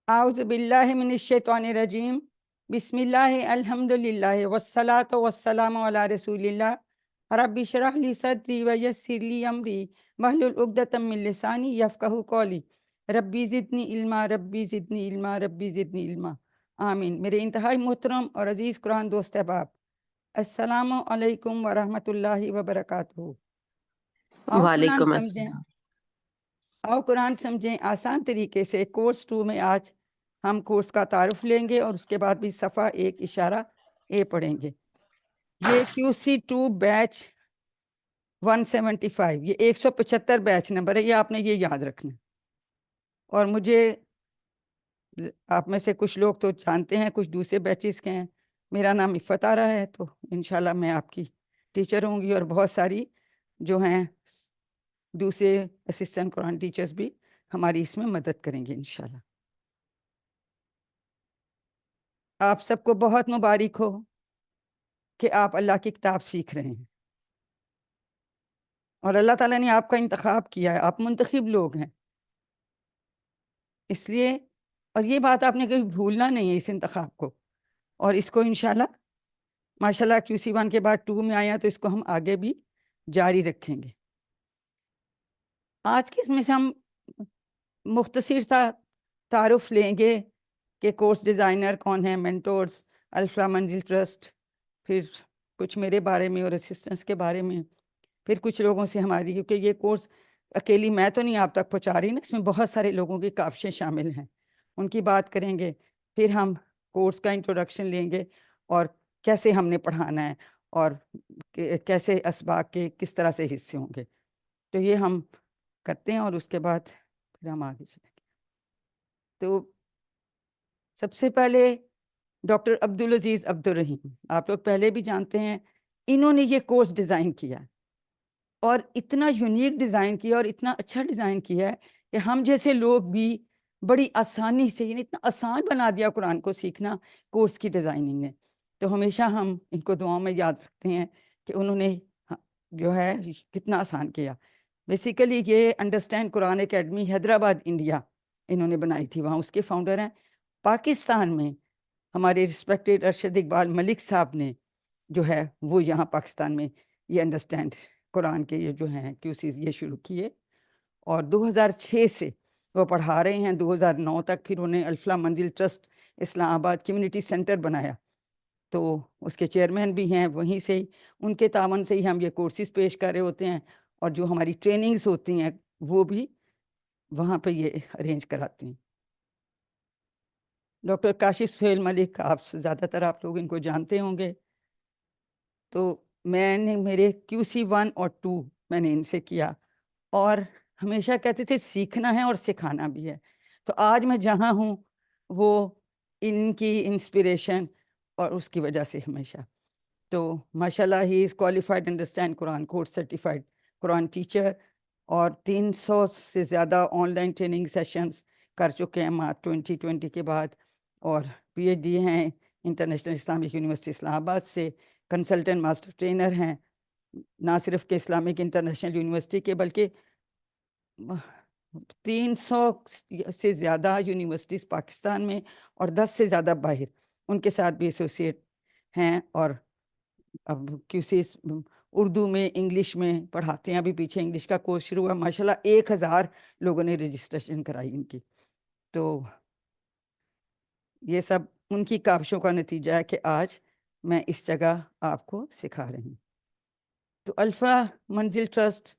اعوذ باللہ من الشیطان الرجیم، بسم اللہ الحمدللہ والصلاة والسلام علی رسول اللہ، رب اشرح لی صدری ویسر لی امری واحلل عقدۃ من لسانی یفقہوا قولی، ربی زدنی علما ربی زدنی علما ربی زدنی علما، آمین۔ میرے انتہائی محترم اور عزیز قرآن دوست احباب، السلام علیکم ورحمۃ اللہ وبرکاتہ۔ آؤ قرآن وعلیکم سمجھیں، السلام۔ آؤ قرآن سمجھیں آسان طریقے سے۔ کورس 2 میں آج ہم کورس کا تعارف لیں گے اور اس کے بعد بھی صفحہ 1 اشارہ اے پڑھیں گے۔ یہ QC2 بیچ 175، یہ 175 بیچ نمبر ہے، یہ آپ نے یہ یاد رکھنا۔ اور مجھے آپ میں سے کچھ لوگ تو جانتے ہیں، کچھ دوسرے بیچز کے ہیں۔ میرا نام عفت آرا ہے، تو انشاءاللہ میں آپ کی ٹیچر ہوں گی، اور بہت ساری جو ہیں دوسرے اسسٹنٹ قرآن ٹیچرز بھی ہماری اس میں مدد کریں گے انشاءاللہ۔ آپ سب کو بہت مبارک ہو کہ آپ اللہ کی کتاب سیکھ رہے ہیں، اور اللہ تعالیٰ نے آپ کا انتخاب کیا ہے، آپ منتخب لوگ ہیں اس لیے۔ اور یہ بات آپ نے کبھی بھولنا نہیں ہے اس انتخاب کو، اور اس کو انشاءاللہ ماشاءاللہ QC1 کے بعد 2 میں آیا تو اس کو ہم آگے بھی جاری رکھیں گے۔ آج کے اس میں سے ہم مختصر سا تعارف لیں گے کہ کورس ڈیزائنر کون ہیں، مینٹورز، الفلاح منزل ٹرسٹ، پھر کچھ میرے بارے میں اور اسسٹنٹس کے بارے میں، پھر کچھ لوگوں سے ہماری، کیونکہ یہ کورس اکیلی میں تو نہیں آپ تک پہنچا رہی نا، اس میں بہت سارے لوگوں کی کاوشیں شامل ہیں، ان کی بات کریں گے۔ پھر ہم کورس کا انٹروڈکشن لیں گے، اور کیسے ہم نے پڑھانا ہے، اور کیسے اسباق کے کس طرح سے حصے ہوں گے، تو یہ ہم کرتے ہیں، اور اس کے بعد پھر ہم آگے چلیں گے۔ تو سب سے پہلے ڈاکٹر عبدالعزیز عبدالرحیم، آپ لوگ پہلے بھی جانتے ہیں، انہوں نے یہ کورس ڈیزائن کیا، اور اتنا یونیک ڈیزائن کیا اور اتنا اچھا ڈیزائن کیا ہے کہ ہم جیسے لوگ بھی بڑی آسانی سے، یعنی اتنا آسان بنا دیا قرآن کو سیکھنا کورس کی ڈیزائننگ نے۔ تو ہمیشہ ہم ان کو دعاؤں میں یاد رکھتے ہیں کہ انہوں نے جو ہے کتنا آسان کیا۔ بیسیکلی یہ انڈرسٹینڈ قرآن اکیڈمی حیدرآباد انڈیا انہوں نے بنائی تھی، وہاں اس کے فاؤنڈر ہیں۔ پاکستان میں ہمارے رسپیکٹڈ ارشد اقبال ملک صاحب نے جو ہے وہ یہاں پاکستان میں یہ انڈرسٹینڈ قرآن کے یہ جو ہیں QCs یہ شروع کیے، اور 2006 سے وہ پڑھا رہے ہیں، 2009 تک۔ پھر انہیں الفلاح منزل ٹرسٹ اسلام آباد کمیونٹی سینٹر بنایا، تو اس کے چیئرمین بھی ہیں، وہیں سے ان کے تعاون سے ہی ہم یہ کورسز پیش کر رہے ہوتے ہیں، اور جو ہماری ٹریننگز ہوتی ہیں وہ بھی وہاں پہ یہ ارینج کراتے ہیں۔ ڈاکٹر کاشف سہیل ملک، آپ زیادہ تر آپ لوگ ان کو جانتے ہوں گے۔ تو میں نے میرے QC1 اور 2 میں نے ان سے کیا، اور ہمیشہ کہتے تھے سیکھنا ہے اور سکھانا بھی ہے۔ تو آج میں جہاں ہوں وہ ان کی انسپریشن اور اس کی وجہ سے ہمیشہ۔ تو ماشاءاللہ ہی is qualified understand Quran course certified Quran teacher, اور 300 سے زیادہ آن لائن ٹریننگ سیشنز کر چکے ہیں مارچ 2020 کے بعد، اور PhD ہیں انٹرنیشنل اسلامک یونیورسٹی اسلام آباد سے، کنسلٹنٹ ماسٹر ٹرینر ہیں، نہ صرف کہ اسلامک انٹرنیشنل یونیورسٹی کے بلکہ 300 سے زیادہ یونیورسٹیز پاکستان میں اور 10 سے زیادہ باہر، ان کے ساتھ بھی ایسوسیٹ ہیں۔ اور اب QCs اردو میں، انگلش میں پڑھاتے ہیں، ابھی پیچھے انگلش کا کورس شروع ہوا، ماشاءاللہ 1000 لوگوں نے رجسٹریشن کرائی ان کی۔ تو یہ سب ان کی کاوشوں کا نتیجہ ہے کہ آج میں اس جگہ آپ کو سکھا رہی ہوں۔ تو الفلاح منزل ٹرسٹ،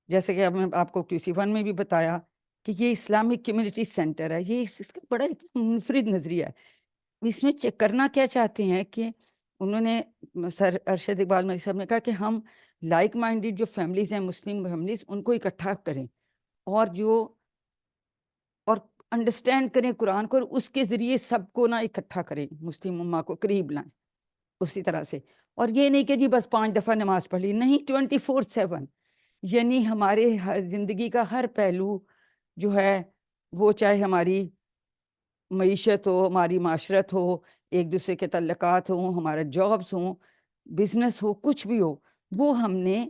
جیسے کہ اب میں آپ کو QC1 میں بھی بتایا کہ یہ اسلامک کمیونٹی سینٹر ہے، یہ اس کا بڑا ایک منفرد نظریہ ہے۔ اس میں چیک کرنا کیا چاہتے ہیں کہ انہوں نے، سر ارشد اقبال ملک صاحب نے کہا کہ ہم لائک مائنڈڈ جو فیملیز ہیں، مسلم فیملیز، ان کو اکٹھا کریں، اور اور انڈرسٹینڈ کریں قرآن کو، اور اس کے ذریعے سب کو نہ اکٹھا کریں، مسلم امہ کو قریب لائیں اسی طرح سے۔ اور یہ نہیں کہ جی بس 5 دفعہ نماز پڑھ لی، نہیں، 24/7، یعنی ہمارے زندگی کا ہر پہلو جو ہے وہ، چاہے ہماری معیشت ہو، ہماری معاشرت ہو، ایک دوسرے کے تعلقات ہوں، ہمارا جابس ہوں، بزنس ہو، کچھ بھی ہو، وہ ہم نے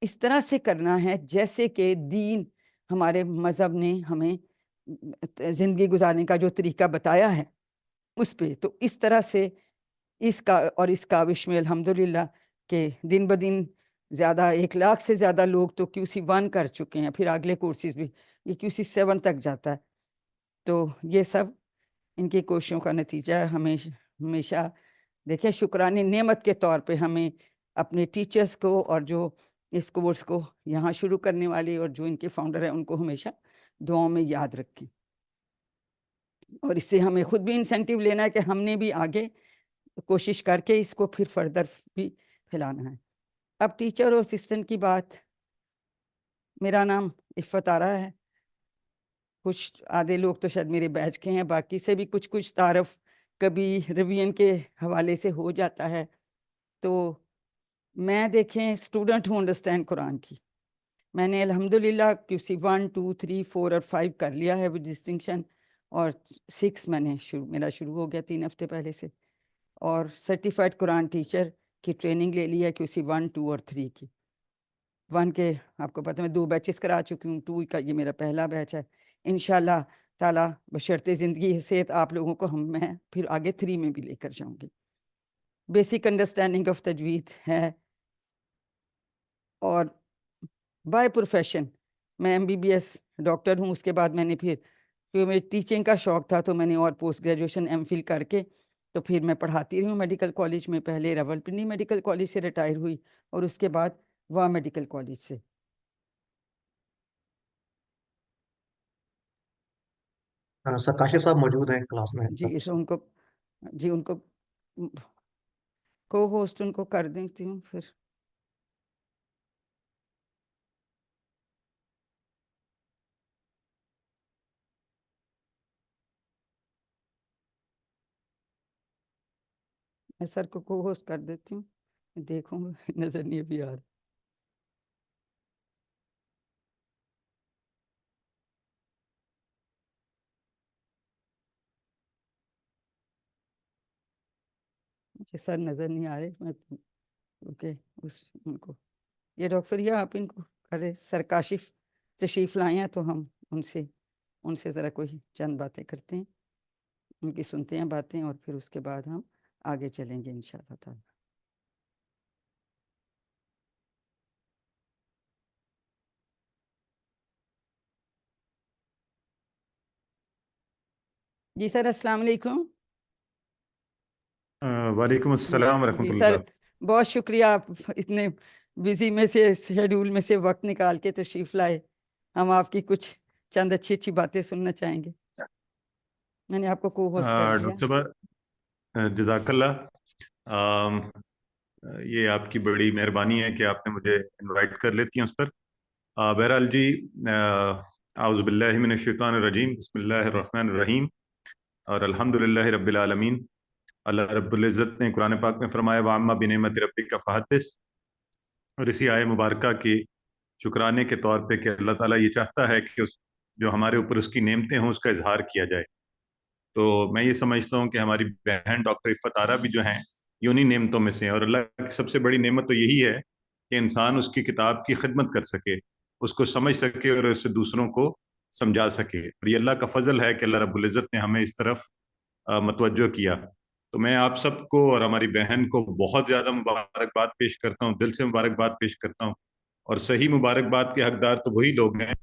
اس طرح سے کرنا ہے جیسے کہ دین، ہمارے مذہب نے ہمیں زندگی گزارنے کا جو طریقہ بتایا ہے اس پہ. تو اس طرح سے اس کا اور اس کاوش میں الحمدللہ کہ دن بدن زیادہ 1 لاکھ سے زیادہ لوگ تو QC1 کر چکے ہیں. پھر اگلے کورسز بھی یہ QC7 تک جاتا ہے. تو یہ سب ان کی کوششوں کا نتیجہ ہے. ہمیشہ دیکھیں شکرانے نعمت کے طور پہ ہمیں اپنے ٹیچرز کو اور جو اس کورس کو یہاں شروع کرنے والے اور جو ان کے فاؤنڈر ہیں ان کو ہمیشہ دعاؤں میں یاد رکھیں. اور اس سے ہمیں خود بھی انسینٹیو لینا ہے کہ ہم نے بھی آگے کوشش کر کے اس کو پھر فردر بھی پھیلانا ہے. اب ٹیچر اور اسسٹنٹ کی بات. میرا نام عفت آرا ہے. کچھ آدھے لوگ تو شاید میرے بیچ کے ہیں, باقی سے بھی کچھ تعارف کبھی ریویژن کے حوالے سے ہو جاتا ہے. تو میں دیکھیں اسٹوڈنٹ ہوں انڈرسٹینڈ قرآن کی. میں نے الحمدللہ QC1 2 3 4 اور 5 کر لیا ہے ود ڈسٹنکشن, اور 6 میں نے میرا شروع ہو گیا 3 ہفتے پہلے سے. اور سرٹیفائڈ قرآن ٹیچر کی ٹریننگ لے لی ہے QC1 2 اور 3 کی. 1 کے آپ کو پتہ میں 2 بیچز کرا چکی ہوں, 2 کا یہ میرا پہلا بیچ ہے. انشاءاللہ تعالیٰ بشرط زندگی صحت آپ لوگوں کو میں پھر آگے 3 میں بھی لے کر جاؤں گی. بیسک انڈرسٹینڈنگ آف تجوید ہے. اور بائی پروفیشن میں MBBS ڈاکٹر ہوں. اس کے بعد میں نے پھر کیونکہ مجھے ٹیچنگ کا شوق تھا تو میں نے اور پوسٹ گریجویشن MPhil کر کے تو پھر میں پڑھاتی رہی ہوں میڈیکل کالج میں. پہلے راولپنڈی میڈیکل کالج سے ریٹائر ہوئی اور اس کے بعد وہاں میڈیکل کالج سے. سر کاشف صاحب موجود ہیں کلاس میں. جی ان کو کو ہوسٹ ان کو کر دیتی ہوں. پھر میں سر کو ہوسٹ کر دیتی ہوں. دیکھوں گا نظر نہیں بھی آ رہا. مجھے سر نظر نہیں آ رہے. میں اوکے ان کو یہ ڈاکٹر یہ آپ ان کو کرے. سر کاشف تشریف لائے ہیں تو ہم ان سے ذرا کوئی چند باتیں کرتے ہیں, ان کی سنتے ہیں باتیں, اور پھر اس کے بعد ہم آگے چلیں گے انشاءاللہ تعالی. جی سر السلام علیکم. وعلیکم السلام ورحمۃ جی سر اللہ. بہت شکریہ, آپ اتنے بزی میں سے شیڈول میں سے وقت نکال کے تشریف لائے. ہم آپ کی کچھ چند اچھی باتیں سننا چاہیں گے. میں نے آپ کو ہوسٹ کر دیا. ڈاکٹر صاحب جزاک اللہ. یہ آپ کی بڑی مہربانی ہے کہ آپ نے مجھے انوائٹ کر لیتی ہیں اس پر. بہرحال جی, اعوذ باللہ من الشیطان الرجیم, بسم اللہ الرحمن الرحیم, اور الحمدللہ رب العالمین. اللہ رب العزت نے قرآن پاک میں فرمایا وَعَمَّا بِنِعْمَتِ رَبِّكَ فَحَدِّثْ, اور اسی آیہ مبارکہ کی شکرانے کے طور پہ کہ اللہ تعالیٰ یہ چاہتا ہے کہ جو ہمارے اوپر اس کی نعمتیں ہوں اس کا اظہار کیا جائے. تو میں یہ سمجھتا ہوں کہ ہماری بہن ڈاکٹر عفت آرا بھی جو ہیں یہ انہی نعمتوں میں سے ہیں, اور اللہ کی سب سے بڑی نعمت تو یہی ہے کہ انسان اس کی کتاب کی خدمت کر سکے, اس کو سمجھ سکے اور اسے دوسروں کو سمجھا سکے. اور یہ اللہ کا فضل ہے کہ اللہ رب العزت نے ہمیں اس طرف متوجہ کیا. تو میں آپ سب کو اور ہماری بہن کو بہت زیادہ مبارکباد پیش کرتا ہوں, دل سے مبارکباد پیش کرتا ہوں. اور صحیح مبارکباد کے حقدار تو وہی لوگ ہیں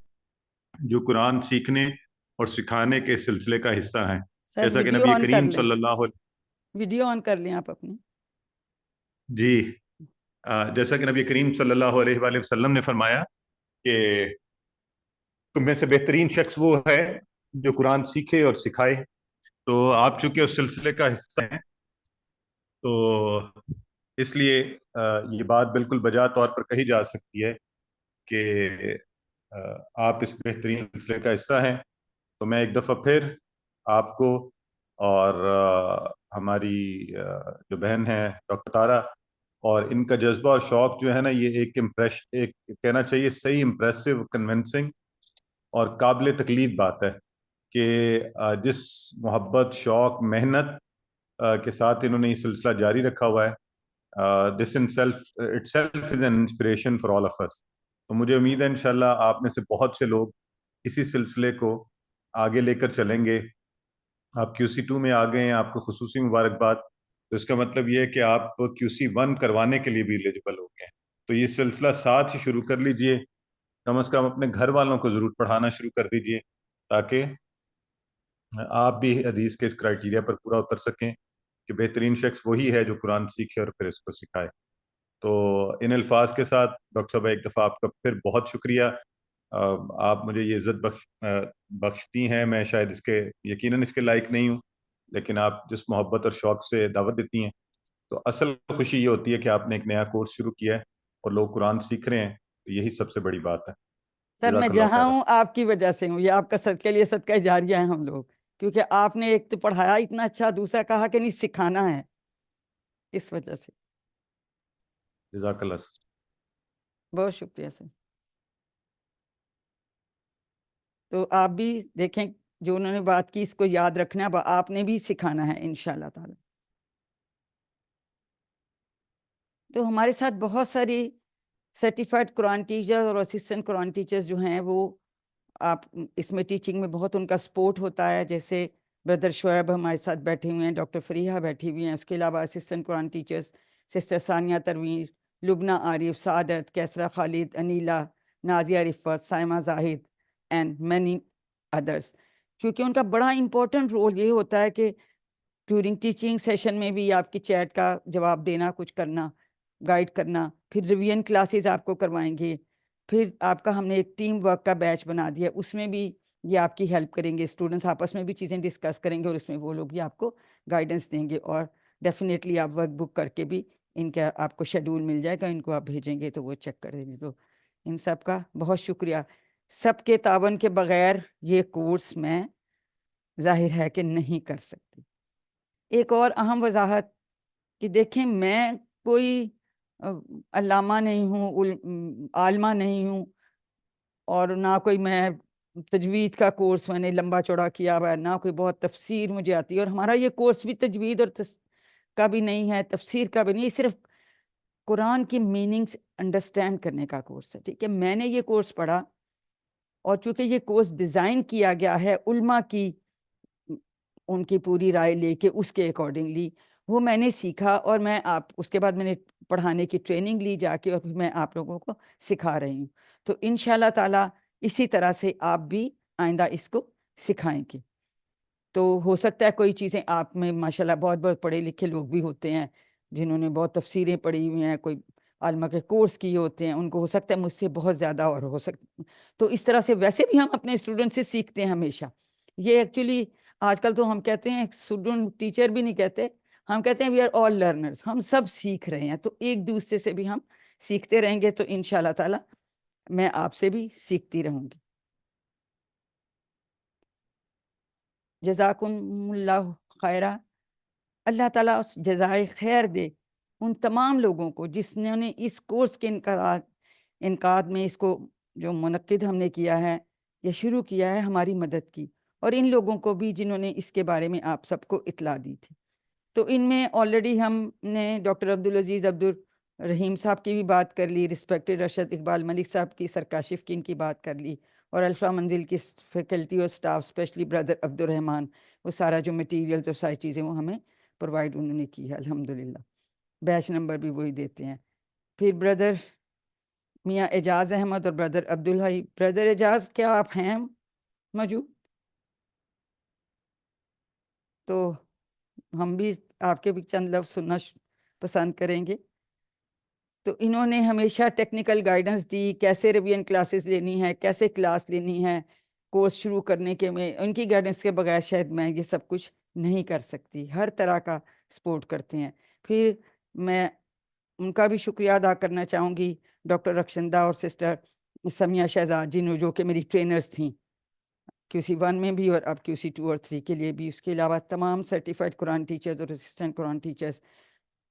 جو قرآن سیکھنے اور سکھانے کے سلسلے کا حصہ ہیں. سر جیسا کہ ویڈیو نبی آن کر کریم لیں, صلی اللہ علیہ ویڈیو آن کر لیں آپ اپنی. جی جیسا کہ نبی کریم صلی اللہ علیہ وآلہ وسلم نے فرمایا کہ تم میں سے بہترین شخص وہ ہے جو قرآن سیکھے اور سکھائے. تو آپ چونکہ اس سلسلے کا حصہ ہیں تو اس لیے یہ بات بالکل بجا طور پر کہی جا سکتی ہے کہ آپ اس بہترین سلسلے کا حصہ ہیں. تو میں ایک دفعہ پھر آپ کو اور ہماری جو بہن ہے ڈاکٹر تارا, اور ان کا جذبہ اور شوق جو ہے نا, یہ ایک کہنا چاہیے صحیح امپریسو, کنونسنگ اور قابل تقلید بات ہے کہ جس محبت, شوق, محنت کے ساتھ انہوں نے یہ سلسلہ جاری رکھا ہوا ہے, this itself is an inspiration for all of us. تو مجھے امید ہے انشاءاللہ آپ میں سے بہت سے لوگ اسی سلسلے کو آگے لے کر چلیں گے. آپ QC2 میں آ گئے ہیں, آپ کو خصوصی مبارکباد. تو اس کا مطلب یہ ہے کہ آپ QC1 کروانے کے لیے بھی ایلیجبل ہو گئے ہیں. تو یہ سلسلہ ساتھ ہی شروع کر لیجئے. کم از کم اپنے گھر والوں کو ضرور پڑھانا شروع کر دیجئے تاکہ آپ بھی حدیث کے اس کرائیٹیریا پر پورا اتر سکیں کہ بہترین شخص وہی ہے جو قرآن سیکھے اور پھر اس کو سکھائے. تو ان الفاظ کے ساتھ ڈاکٹر صاحب ایک دفعہ آپ کا پھر بہت شکریہ. آپ مجھے یہ عزت بخشتی ہیں. میں شاید اس کے یقیناً اس کے لائق نہیں ہوں, لیکن آپ جس محبت اور شوق سے دعوت دیتی ہیں, تو اصل خوشی یہ ہوتی ہے کہ آپ نے ایک نیا کورس شروع کیا ہے اور لوگ قرآن سیکھ رہے ہیں. تو یہی سب سے بڑی بات ہے. سر میں جزاک اللہ جہاں خیر. ہوں آپ کی وجہ سے ہوں, یہ آپ کا صدقہ لیے صدقہ جاریہ ہیں ہم لوگ, کیونکہ آپ نے ایک تو پڑھایا اتنا اچھا, دوسرا کہا کہ نہیں سکھانا ہے, اس وجہ سے جزاک اللہ سسٹر. بہت شکریہ سر. تو آپ بھی دیکھیں جو انہوں نے بات کی اس کو یاد رکھنا ہے, اب آپ نے بھی سکھانا ہے انشاءاللہ تعالی. تو ہمارے ساتھ بہت ساری سرٹیفائڈ قرآن ٹیچر اور اسسٹنٹ قرآن ٹیچرز جو ہیں وہ آپ اس میں ٹیچنگ میں بہت ان کا سپورٹ ہوتا ہے. جیسے بردر شعیب ہمارے ساتھ بیٹھے ہوئے ہیں, ڈاکٹر فریحہ بیٹھی ہوئی ہیں, اس کے علاوہ اسسٹنٹ قرآن ٹیچرز سسٹر ثانیہ ترویر, لبنہ عارف, سعادت, کیسرا خالد, انیلا, نازیہ رفت, سائمہ زاہد اینڈ مینی ادرس. کیونکہ ان کا بڑا امپورٹنٹ رول یہ ہوتا ہے کہ ڈیورنگ ٹیچنگ سیشن میں بھی آپ کی چیٹ کا جواب دینا, کچھ کرنا, گائیڈ کرنا, پھر ریویژن کلاسز آپ کو کروائیں گے, پھر آپ کا ہم نے ایک ٹیم ورک کا بیچ بنا دیا, اس میں بھی یہ آپ کی ہیلپ کریں گے. اسٹوڈنٹس آپس میں بھی چیزیں ڈسکس کریں گے اور اس میں وہ لوگ بھی آپ کو گائیڈنس دیں گے. اور ڈیفینیٹلی آپ ورک بک کر کے بھی ان کا آپ کو شیڈول مل جائے گا, ان کو آپ بھیجیں گے تو وہ چیک کر دیں گے. تو ان سب کا بہت شکریہ. سب کے تعاون کے بغیر یہ کورس میں ظاہر ہے کہ نہیں کر سکتی. ایک اور اہم وضاحت کہ دیکھیں میں کوئی علامہ نہیں ہوں, عالمہ نہیں ہوں, اور نہ کوئی میں تجوید کا کورس میں نے لمبا چوڑا کیا ہوا ہے, نہ کوئی بہت تفسیر مجھے آتی ہے. اور ہمارا یہ کورس بھی تجوید اور کا بھی نہیں ہے, تفسیر کا بھی نہیں, یہ صرف قرآن کی میننگز انڈرسٹینڈ کرنے کا کورس ہے. ٹھیک ہے, میں نے یہ کورس پڑھا اور چونکہ یہ کورس ڈیزائن کیا گیا ہے علماء کی ان کی پوری رائے لے کے اس کے اکارڈنگلی, وہ میں نے سیکھا اور میں اس کے بعد میں نے پڑھانے کی ٹریننگ لی جا کے, اور پھر میں آپ لوگوں کو سکھا رہی ہوں. تو انشاءاللہ تعالیٰ اسی طرح سے آپ بھی آئندہ اس کو سکھائیں گے. تو ہو سکتا ہے کوئی چیزیں آپ میں ماشاءاللہ بہت بہت پڑھے لکھے لوگ بھی ہوتے ہیں جنہوں نے بہت تفسیریں پڑھی ہوئی ہیں, کوئی عالمہ کے کورس کیے ہوتے ہیں, ان کو ہو سکتا ہے مجھ سے بہت زیادہ اور ہو سکتا. تو اس طرح سے ویسے بھی ہم اپنے اسٹوڈنٹ سے سیکھتے ہیں ہمیشہ. یہ ایکچولی آج کل تو ہم کہتے ہیں اسٹوڈنٹ ٹیچر بھی نہیں کہتے, ہم کہتے ہیں وی آر آل لرنرز, ہم سب سیکھ رہے ہیں. تو ایک دوسرے سے بھی ہم سیکھتے رہیں گے. تو انشاءاللہ تعالی میں آپ سے بھی سیکھتی رہوں گی. جزاکم اللہ خیرہ. اللہ تعالیٰ جزائے خیر دے ان تمام لوگوں کو جس نے اس کورس کے انعقاد میں اس کو جو منعقد ہم نے کیا ہے یا شروع کیا ہے ہماری مدد کی, اور ان لوگوں کو بھی جنہوں نے اس کے بارے میں آپ سب کو اطلاع دی تھی. تو ان میں آلریڈی ہم نے ڈاکٹر عبدالعزیز عبدالرحیم صاحب کی بھی بات کر لی, رسپیکٹڈ ارشد اقبال ملک صاحب کی سرکاشف کی ان کی بات کر لی, اور الفا منزل کی فیکلٹی اور سٹاف اسپیشلی بردر عبدالرحمان, وہ سارا جو مٹیریلز اور ساری چیزیں وہ ہمیں پرووائڈ انہوں نے کی ہے الحمدللہ. بیچ نمبر بھی وہی دیتے ہیں. پھر بردر میاں اعجاز احمد اور بردر عبدالحی. بردر اعجاز کیا آپ ہیں موجود؟ تو ہم بھی آپ کے بھی چند لفظ سننا پسند کریں گے. تو انہوں نے ہمیشہ ٹیکنیکل گائیڈنس دی, کیسے ریویژن کلاسز لینی ہے, کیسے کلاس لینی ہے کورس شروع کرنے کے میں. ان کی گائیڈنس کے بغیر شاید میں یہ سب کچھ نہیں کر سکتی. ہر طرح کا سپورٹ کرتے ہیں. پھر میں ان کا بھی شکریہ ادا کرنا چاہوں گی, ڈاکٹر رخشندہ اور سسٹر سمیہ شہزاد, جو کہ میری ٹرینرز تھیں QC1 میں بھی اور اب QC2 اور 3 کے لیے بھی. اس کے علاوہ تمام سرٹیفائڈ قرآن ٹیچرز اور اسسٹنٹ قرآن ٹیچرز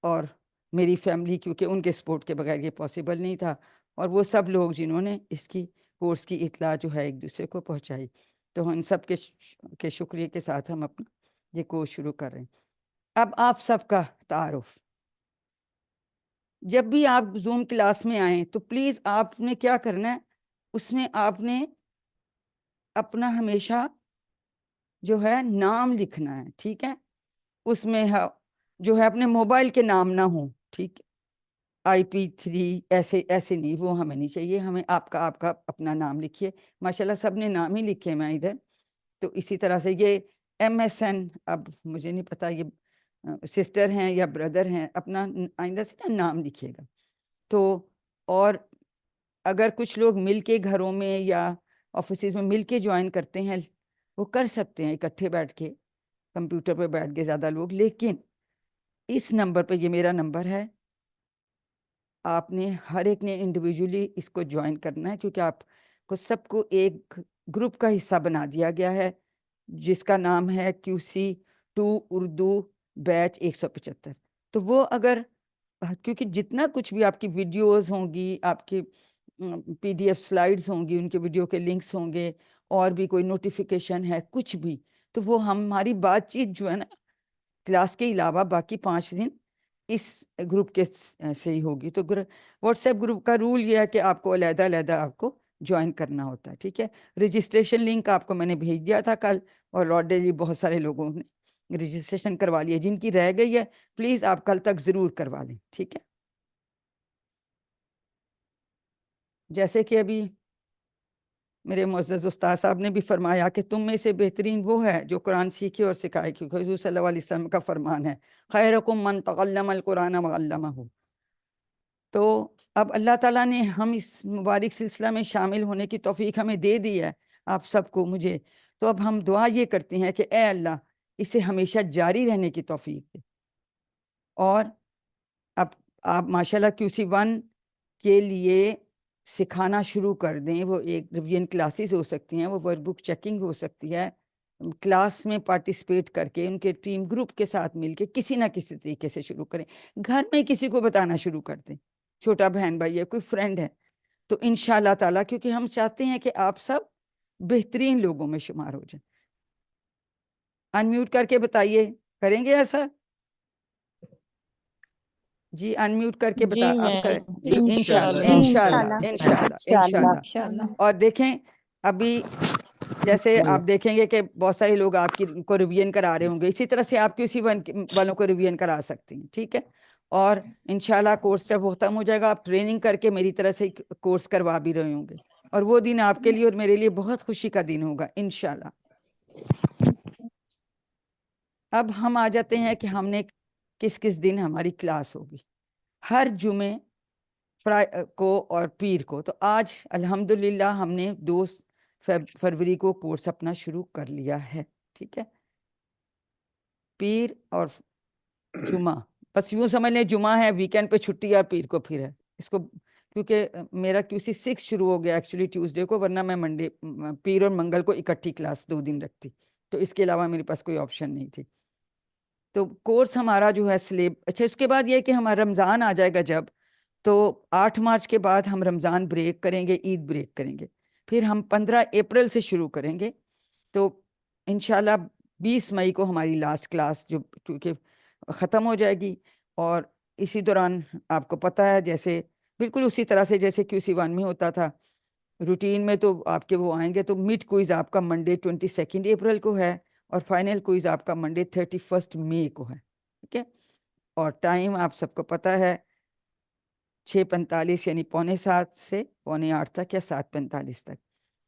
اور میری فیملی, کیونکہ ان کے سپورٹ کے بغیر یہ پاسبل نہیں تھا, اور وہ سب لوگ جنہوں نے اس کی کورس کی اطلاع جو ہے ایک دوسرے کو پہنچائی. تو ان سب کے شکریہ کے ساتھ ہم اپنا یہ کورس شروع کر رہے ہیں. اب آپ سب کا تعارف. جب بھی آپ زوم کلاس میں آئیں تو پلیز آپ نے کیا کرنا ہے, اس میں آپ نے اپنا ہمیشہ جو ہے نام لکھنا ہے، ٹھیک ہے، اس میں جو ہے اپنے موبائل کے نام نہ ہوں، ٹھیک ہے، IP3 ایسے ایسے نہیں، وہ ہمیں نہیں چاہیے، ہمیں آپ کا اپنا نام لکھیے. ماشاءاللہ سب نے نام ہی لکھے میں ادھر. تو اسی طرح سے یہ MSN، اب مجھے نہیں پتا یہ سسٹر ہیں یا بردر ہیں، اپنا آئندہ سے نا نام لکھیے گا. تو اور اگر کچھ لوگ مل کے گھروں میں یا آفیسز میں مل کے جوائن کرتے ہیں، وہ کر سکتے ہیں اکٹھے بیٹھ کے کمپیوٹر پہ بیٹھ کے زیادہ لوگ، لیکن اس نمبر پہ، یہ میرا نمبر ہے، آپ نے ہر ایک نے انڈیویجولی اس کو جوائن کرنا ہے، کیونکہ آپ کو سب کو ایک گروپ کا حصہ بنا دیا گیا ہے جس کا نام ہے QC2 اردو بیچ 175. تو وہ اگر، کیونکہ جتنا کچھ بھی آپ کی ویڈیوز ہوں گی، آپ کی PDF سلائیڈز ہوں گی، ان کے ویڈیو کے لنکس ہوں گے، اور بھی کوئی نوٹیفیکیشن ہے کچھ بھی، تو وہ ہماری بات چیت جو ہے نا کلاس کے علاوہ باقی 5 دن اس گروپ کے سے ہی ہوگی. تو واٹس ایپ گروپ کا رول یہ ہے کہ آپ کو علیحدہ علیحدہ آپ کو جوائن کرنا ہوتا ہے، ٹھیک ہے. رجسٹریشن لنک آپ کو میں نے بھیج دیا تھا کل، اور آلریڈی بہت سارے لوگوں نے رجسٹریشن کروا لیا. جن کی رہ گئی ہے پلیز آپ کل تک ضرور کروا لیں، ٹھیک ہے. جیسے کہ ابھی میرے معزز استاد صاحب نے بھی فرمایا کہ تم میں سے بہترین وہ ہے جو قرآن سیکھے اور سکھائے، کیونکہ حضور صلی اللہ علیہ وسلم کا فرمان ہے خیرکم من تعلم القرآن وعلمہ. تو اب اللہ تعالیٰ نے ہم اس مبارک سلسلہ میں شامل ہونے کی توفیق ہمیں دے دی ہے، آپ سب کو، مجھے. تو اب ہم دعا یہ کرتے ہیں کہ اے اللہ اسے ہمیشہ جاری رہنے کی توفیق دے. اور اب آپ ماشاءاللہ QC1 کے لیے سکھانا شروع کر دیں. وہ ایک ریویژن کلاسز ہو سکتی ہیں، وہ ورک بک چیکنگ ہو سکتی ہے، کلاس میں پارٹیسپیٹ کر کے ان کے ٹیم گروپ کے ساتھ مل کے کسی نہ کسی طریقے سے شروع کریں. گھر میں کسی کو بتانا شروع کر دیں، چھوٹا بہن بھائی ہے، کوئی فرینڈ ہے، تو انشاءاللہ تعالیٰ، کیونکہ ہم چاہتے ہیں کہ آپ سب بہترین لوگوں میں شمار ہو جائیں. انمیوٹ کر کے بتائیے، کریں گے ایسا؟ جی انمیوٹ کر کے جی آپ کریں. میم، جی انشاءاللہ انشاءاللہ انشاءاللہ انشاءاللہ انشاءاللہ. انشاءاللہ. اور دیکھیں ابھی جیسے آپ دیکھیں گے کہ بہت سارے لوگ آپ کی کو ریویژن کرا رہے ہوں گے، اسی طرح سے آپ QC والوں کو ریویژن کرا سکتے ہیں، ٹھیک ہے. اور انشاءاللہ کورس جب وہ ختم ہو جائے گا، آپ ٹریننگ کر کے میری طرح سے کورس کروا بھی رہے ہوں گے، اور وہ دن آپ کے لیے اور میرے لیے بہت خوشی کا دن ہوگا انشاءاللہ. اب ہم آ جاتے ہیں کہ ہم نے کس کس دن ہماری کلاس ہوگی. ہر جمعے کو اور پیر کو. تو آج الحمدللہ ہم نے 2 فروری کو کورس اپنا شروع کر لیا ہے، ٹھیک ہے. پیر اور جمعہ، بس یوں سمجھ لیں جمعہ ہے، ویکینڈ پہ چھٹی، اور پیر کو پھر ہے. اس کو کیونکہ میرا QC6 شروع ہو گیا ایکچولی ٹیوزڈے کو، ورنہ میں منڈے، پیر اور منگل کو اکٹھی کلاس 2 دن رکھتی، تو اس کے علاوہ میرے پاس کوئی آپشن نہیں تھی. تو کورس ہمارا جو ہے اچھا، اس کے بعد یہ کہ ہمارا رمضان آ جائے گا جب، تو 8 مارچ کے بعد ہم رمضان بریک کریں گے، عید بریک کریں گے. پھر ہم 15 اپریل سے شروع کریں گے. تو انشاءاللہ 20 مئی کو ہماری لاسٹ کلاس جو کیونکہ ختم ہو جائے گی. اور اسی دوران آپ کو پتہ ہے جیسے بالکل اسی طرح سے جیسے QC1 میں ہوتا تھا روٹین میں، تو آپ کے وہ آئیں گے. تو مڈ کوئز آپ کا منڈے 22 اپریل کو ہے، اور فائنل کوئز آپ کا منڈے 31 مئی کو ہے، ٹھیک ہے. اور ٹائم آپ سب کو پتہ ہے 6:45 یعنی 6:45 سے 7:45 تک یا 7:45 تک.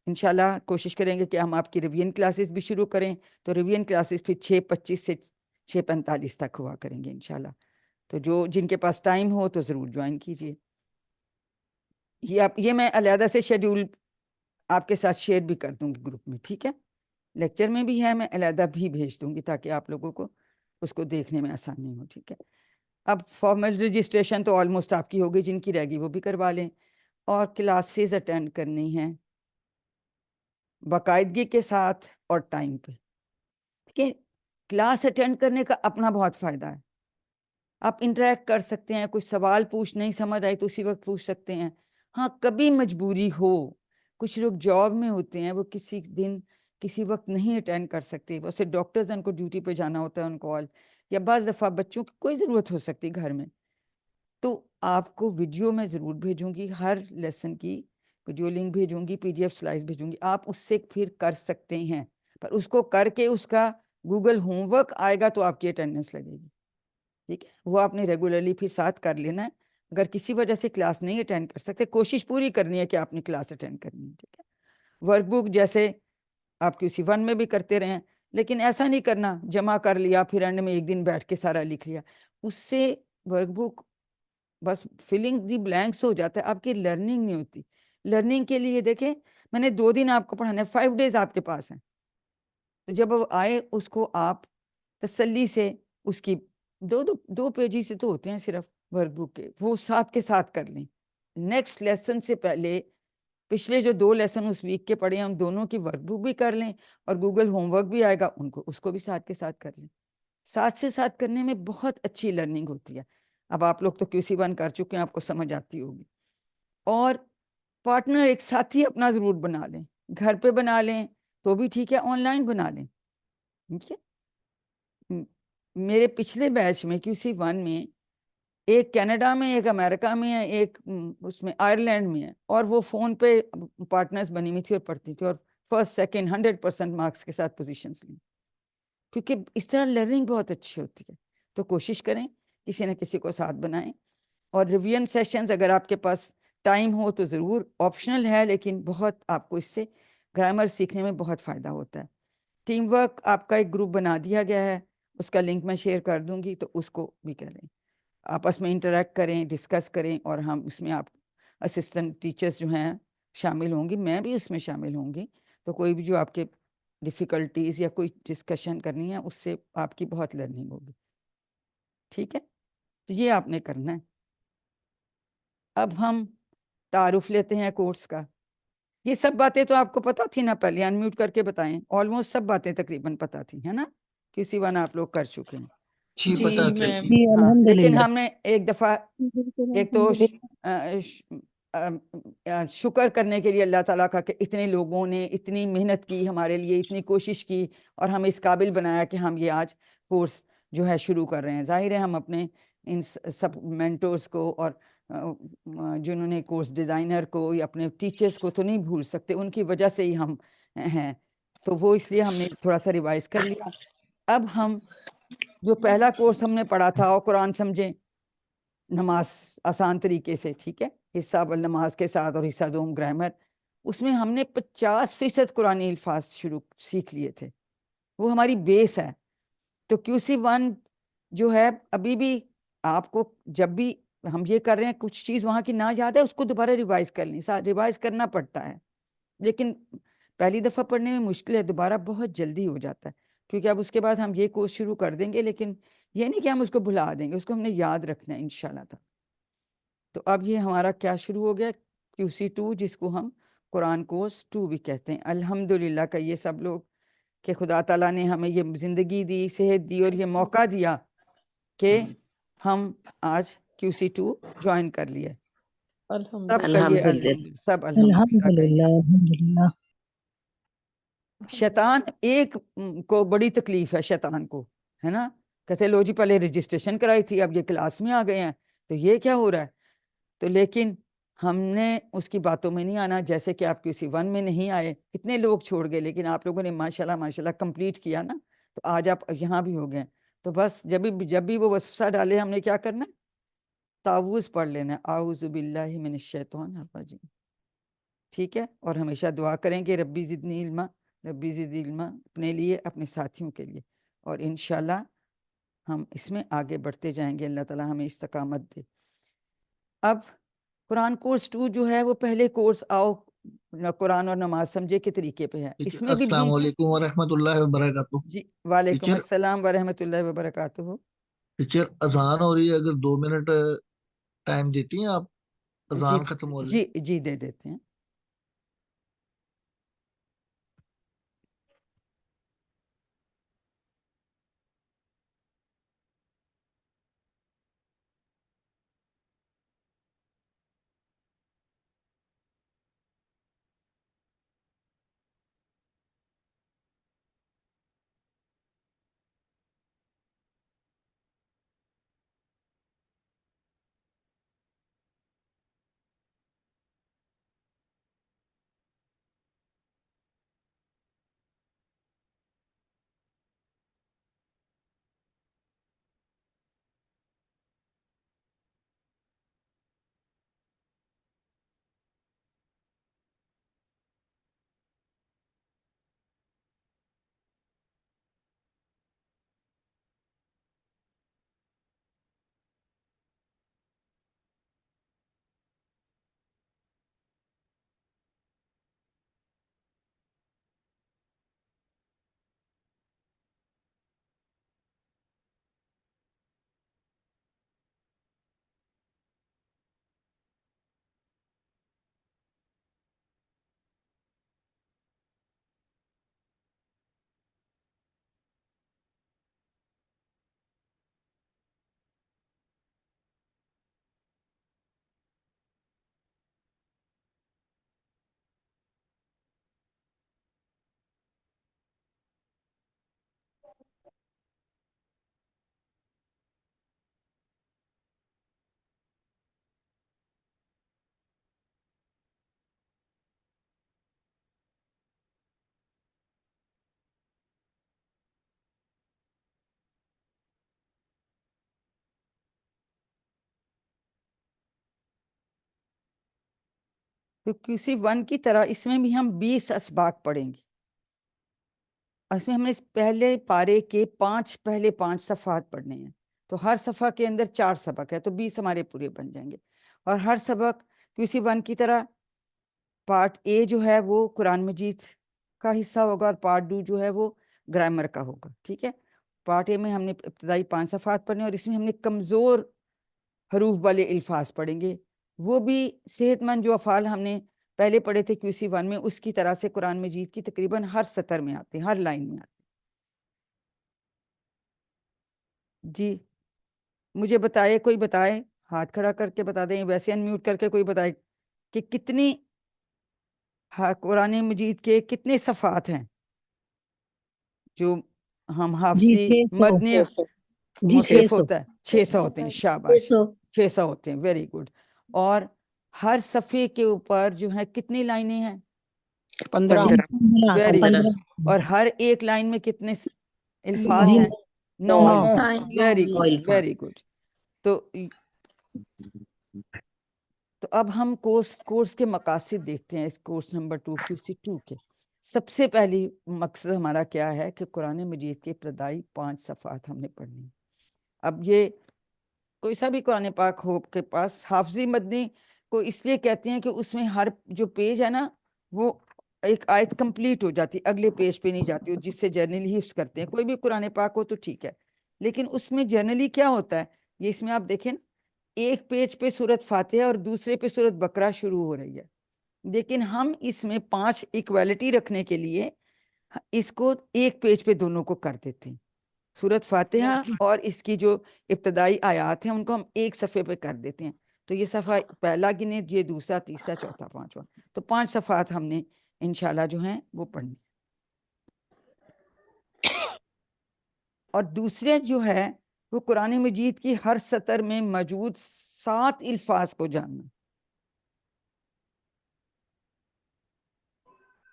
انشاءاللہ کوشش کریں گے کہ ہم آپ کی ریویژن کلاسز بھی شروع کریں. تو ریویژن کلاسز پھر 6:25 سے 6:45 تک ہوا کریں گے انشاءاللہ. تو جن کے پاس ٹائم ہو تو ضرور جوائن کیجئے. یہ میں علیحدہ سے شیڈیول آپ کے ساتھ شیئر بھی کر دوں گی گروپ میں، ٹھیک ہے. لیکچر میں بھی ہے، میں علیحدہ بھی بھیج دوں گی تاکہ آپ لوگوں کو اس کو دیکھنے میں آسانی ہو، ٹھیک ہے. اب فارمل رجسٹریشن تو آلموسٹ آپ کی ہوگی، جن کی رہ گی وہ بھی کروا لیں. اور کلاسز اٹینڈ کرنی ہیں باقاعدگی کے ساتھ اور ٹائم پہ. کہ کلاس اٹینڈ کرنے کا اپنا بہت فائدہ ہے. آپ انٹریکٹ کر سکتے ہیں، کچھ سوال نہیں سمجھ آئی تو اسی وقت پوچھ سکتے ہیں. ہاں کبھی مجبوری ہو، کچھ لوگ جاب میں ہوتے ہیں، وہ کسی دن کسی وقت نہیں اٹینڈ کر سکتے، ویسے ڈاکٹرز ان کو ڈیوٹی پہ جانا ہوتا ہے ان کو، یا بعض دفعہ بچوں کی کوئی ضرورت ہو سکتی گھر میں، تو آپ کو ویڈیو میں ضرور بھیجوں گی، ہر لیسن کی ویڈیو لنک بھیجوں گی، PDF سلائڈز بھیجوں گی، آپ اس سے پھر کر سکتے ہیں. پر اس کو کر کے اس کا گوگل ہوم ورک آئے گا تو آپ کی اٹینڈنس لگے گی. ٹھیک ہے, وہ آپ نے ریگولرلی پھر ساتھ کر لینا ہے. اگر کسی وجہ سے کلاس نہیں اٹینڈ کر سکتے, کوشش پوری کرنی ہے کہ آپ نے کلاس اٹینڈ کرنی ہے. ٹھیک ہے, ورک بک جیسے آپ QC1 میں بھی کرتے رہیں, لیکن ایسا نہیں کرنا جمع کر لیا پھر اینڈ میں ایک دن بیٹھ کے سارا لکھ لیا. اس سے ورک بک بس فلنگ دی بلینکس ہو جاتا ہے, آپ کی لرننگ نہیں ہوتی. لرننگ کے لیے دیکھیں, میں نے 2 دن آپ کو پڑھانا ہے, 5 days آپ کے پاس ہیں. تو جب وہ آئے اس کو آپ تسلی سے اس کی دو پیجز سے تو ہوتے ہیں صرف ورک بک کے, وہ ساتھ کے ساتھ کر لیں. نیکسٹ لیسن سے پہلے پچھلے جو 2 لیسن اس ویک کے پڑھے ہیں ان دونوں کی ورک بک بھی کر لیں, اور گوگل ہوم ورک بھی آئے گا اس کو بھی ساتھ کے ساتھ کر لیں. ساتھ سے ساتھ کرنے میں بہت اچھی لرننگ ہوتی ہے. اب آپ لوگ تو QC1 کر چکے ہیں, آپ کو سمجھ آتی ہوگی. اور پارٹنر ایک ساتھی اپنا ضرور بنا لیں, گھر پہ بنا لیں تو بھی ٹھیک ہے, آن لائن بنا لیں. ٹھیک ہے, میرے پچھلے بیچ میں QC1 میں ایک کینیڈا میں, ایک امریکہ میں ہے, ایک اس میں آئرلینڈ میں ہے, اور وہ فون پہ پارٹنرز بنی ہوئی تھی اور پڑھتی تھی, اور فرسٹ سیکنڈ 100% مارکس کے ساتھ پوزیشنز لیں, کیونکہ اس طرح لرننگ بہت اچھی ہوتی ہے. تو کوشش کریں کسی نہ کسی کو ساتھ بنائیں. اور ریویژن سیشنز اگر آپ کے پاس ٹائم ہو تو ضرور, آپشنل ہے لیکن بہت آپ کو اس سے گرامر سیکھنے میں بہت فائدہ ہوتا ہے. ٹیم ورک آپ کا ایک گروپ بنا دیا گیا ہے, اس کا لنک میں شیئر کر دوں گی, تو اس کو بھی کریں, آپس میں انٹریکٹ کریں, ڈسکس کریں, اور ہم اس میں آپ اسسٹنٹ ٹیچرز جو ہیں شامل ہوں گی, میں بھی اس میں شامل ہوں گی. تو کوئی بھی جو آپ کے ڈیفیکلٹیز یا کوئی ڈسکشن کرنی ہے اس سے آپ کی بہت لرننگ ہوگی. ٹھیک ہے, تو یہ آپ نے کرنا ہے. اب ہم تعارف لیتے ہیں کورس کا. یہ سب باتیں تو آپ کو پتہ تھی نا, پہلے انمیوٹ کر کے بتائیں. آلموسٹ سب باتیں تقریباً پتہ تھی, ہے نا, QC1 آپ لوگ کر چکے ہیں. جی جی پتا تھی. میم. جی ہاں, لیکن الحمدللہ. ہم نے ایک دفعہ ایک تو شکر کرنے کے لیے اللہ تعالیٰ کا کہ اتنے لوگوں نے اتنی محنت کی ہمارے لیے, اتنی کوشش کی, اور ہمیں اس قابل بنایا کہ ہم یہ آج کورس جو ہے شروع کر رہے ہیں. ظاہر ہے ہم اپنے ان سب مینٹورز کو اور جنہوں نے کورس ڈیزائنر کو یا اپنے ٹیچرز کو تو نہیں بھول سکتے, ان کی وجہ سے ہی ہم ہیں. تو وہ اس لیے ہم نے تھوڑا سا ریوائز کر لیا. اب ہم جو پہلا کورس ہم نے پڑھا تھا, اور قرآن سمجھیں نماز آسان طریقے سے, ٹھیک ہے, حصہ اول نماز کے ساتھ اور حصہ دوم گرامر, اس میں ہم نے 50% قرآنی الفاظ سیکھ لیے تھے. وہ ہماری بیس ہے. تو QC1 جو ہے ابھی بھی آپ کو جب بھی ہم یہ کر رہے ہیں کچھ چیز وہاں کی نہ یاد ہے اس کو دوبارہ ریوائز کر لیں. ریوائز کرنا پڑتا ہے, لیکن پہلی دفعہ پڑھنے میں مشکل ہے, دوبارہ بہت جلدی ہو جاتا ہے, کیونکہ اب اس کے بعد ہم یہ کورس شروع کر دیں گے, لیکن یہ نہیں کہ ہم اس کو بھلا دیں گے, اس کو ہم نے یاد رکھنا ہے انشاءاللہ تعالی. تو اب یہ ہمارا کیا شروع ہو گیا, QC2, جس کو ہم قرآن کورس 2 بھی کہتے ہیں. الحمدللہ کا یہ سب لوگ کہ خدا تعالیٰ نے ہمیں یہ زندگی دی, صحت دی, اور یہ موقع دیا کہ ہم آج QC2 جوائن کر لیے. سب الحمدللہ. کا یہ الحمدللہ. سب الحمدللہ کا یہ. الحمدللہ. شیطان ایک کو بڑی تکلیف ہے, شیطان کو, ہے نا, کہتے لو جی پہلے رجسٹریشن کرائی تھی, اب یہ کلاس میں آ گئے ہیں, تو یہ کیا ہو رہا ہے. تو لیکن ہم نے اس کی باتوں میں نہیں آنا, جیسے کہ آپ QC1 میں نہیں آئے, کتنے لوگ چھوڑ گئے, لیکن آپ لوگوں نے ماشاءاللہ کمپلیٹ کیا نا, تو آج آپ یہاں بھی ہو گئے. تو بس جب بھی وہ وسوسہ ڈالے ہم نے کیا کرنا ہے, تعوذ پڑھ لینا ہے, اعوذ باللہ من الشیطان الرجیم. ٹھیک ہے, اور ہمیشہ دعا کریں کہ ربی زدنی علما, ربی زدنی علما, اپنے لیے اپنے ساتھیوں کے لیے, اور انشاءاللہ ہم اس میں آگے بڑھتے جائیں گے. اللہ تعالیٰ ہمیں استقامت دے. اب قرآن کورس 2 جو ہے وہ پہلے کورس آؤ قرآن اور نماز سمجھے کے طریقے پہ ہے. اس میں بھی السلام علیکم ورحمۃ اللہ وبرکاتہ. جی وعلیکم ٹیچر السلام ورحمۃ اللہ وبرکاتہ. ٹیچر اذان ہو رہی ہے, اگر 2 منٹ ٹائم دیتی ہیں آپ, جی اذان ختم ہو رہی ہے. جی دے دیتے ہیں. تو QC1 کی طرح اس میں بھی ہم 20 اسباق پڑھیں گے. اس میں ہم نے اس پہلے پارے کے پہلے 5 صفحات پڑھنے ہیں. تو ہر صفحہ کے اندر 4 سبق ہے، تو 20 ہمارے پورے بن جائیں گے. اور ہر سبق QC1 کی طرح پارٹ اے جو ہے وہ قرآن مجید کا حصہ ہوگا، اور پارٹ 2 جو ہے وہ گرامر کا ہوگا. ٹھیک ہے. پارٹ اے میں ہم نے ابتدائی 5 صفحات پڑھنے، اور اس میں ہم نے کمزور حروف والے الفاظ پڑھیں گے. وہ بھی صحت مند جو افعال ہم نے پہلے پڑھے تھے QC1 میں، اس کی طرح سے قرآن مجید کی تقریباً ہر سطر میں آتے ہیں، ہر لائن میں آتے ہیں. جی مجھے بتائے، کوئی بتائے، ہاتھ کھڑا کر کے بتا دیں، ویسے انمیوٹ کر کے کوئی بتائے کہ کتنی قرآن مجید کے کتنے صفحات ہیں جو ہم حافظی 600 مدنی جی مصحف 600 ہوتا ہے. 600 ہوتے ہیں. شاباش، 600 ہوتے ہیں. Very good. اور ہر صفحے کے اوپر جو ہے کتنی لائنیں ہیں؟ 15 ویری گڈ. 15 اور ہر ایک لائن میں کتنے الفاظ جی ہیں؟ 9 9 الفاظ. ویری جی گڈ، ویری گڈ. تو اب ہم کورس کے مقاصد دیکھتے ہیں. اس کورس نمبر 2 QC2 کے سب سے پہلی مقصد ہمارا کیا ہے کہ قرآن مجید کے ابتدائی 5 صفحات ہم نے پڑھنی. اب یہ کوئی سا بھی قرآن پاک ہو کے پاس، حافظی مدنی کو اس لیے کہتے ہیں کہ اس میں ہر جو پیج ہے نا وہ ایک آیت کمپلیٹ ہو جاتی، اگلے پیج پہ نہیں جاتی، جس سے جرنلی حفظ کرتے ہیں. کوئی بھی قرآن پاک ہو تو ٹھیک ہے، لیکن اس میں جرنلی کیا ہوتا ہے، یہ اس میں آپ دیکھیں ایک پیج پہ سورت فاتحہ اور دوسرے پہ سورت بقرہ شروع ہو رہی ہے. لیکن ہم اس میں 5 ایکویلٹی رکھنے کے لیے اس کو ایک پیج پہ دونوں کو کر دیتے ہیں. سورت فاتحہ اور اس کی جو ابتدائی آیات ہیں ان کو ہم ایک صفحے پہ کر دیتے ہیں. تو یہ صفحہ پہلا گنے، یہ دوسرا، تیسرا، چوتھا، پانچواں. تو 5 صفحات ہم نے انشاءاللہ جو ہیں وہ پڑھنی. اور دوسرے جو ہے وہ قرآن مجید کی ہر سطر میں موجود 7 الفاظ کو جاننا.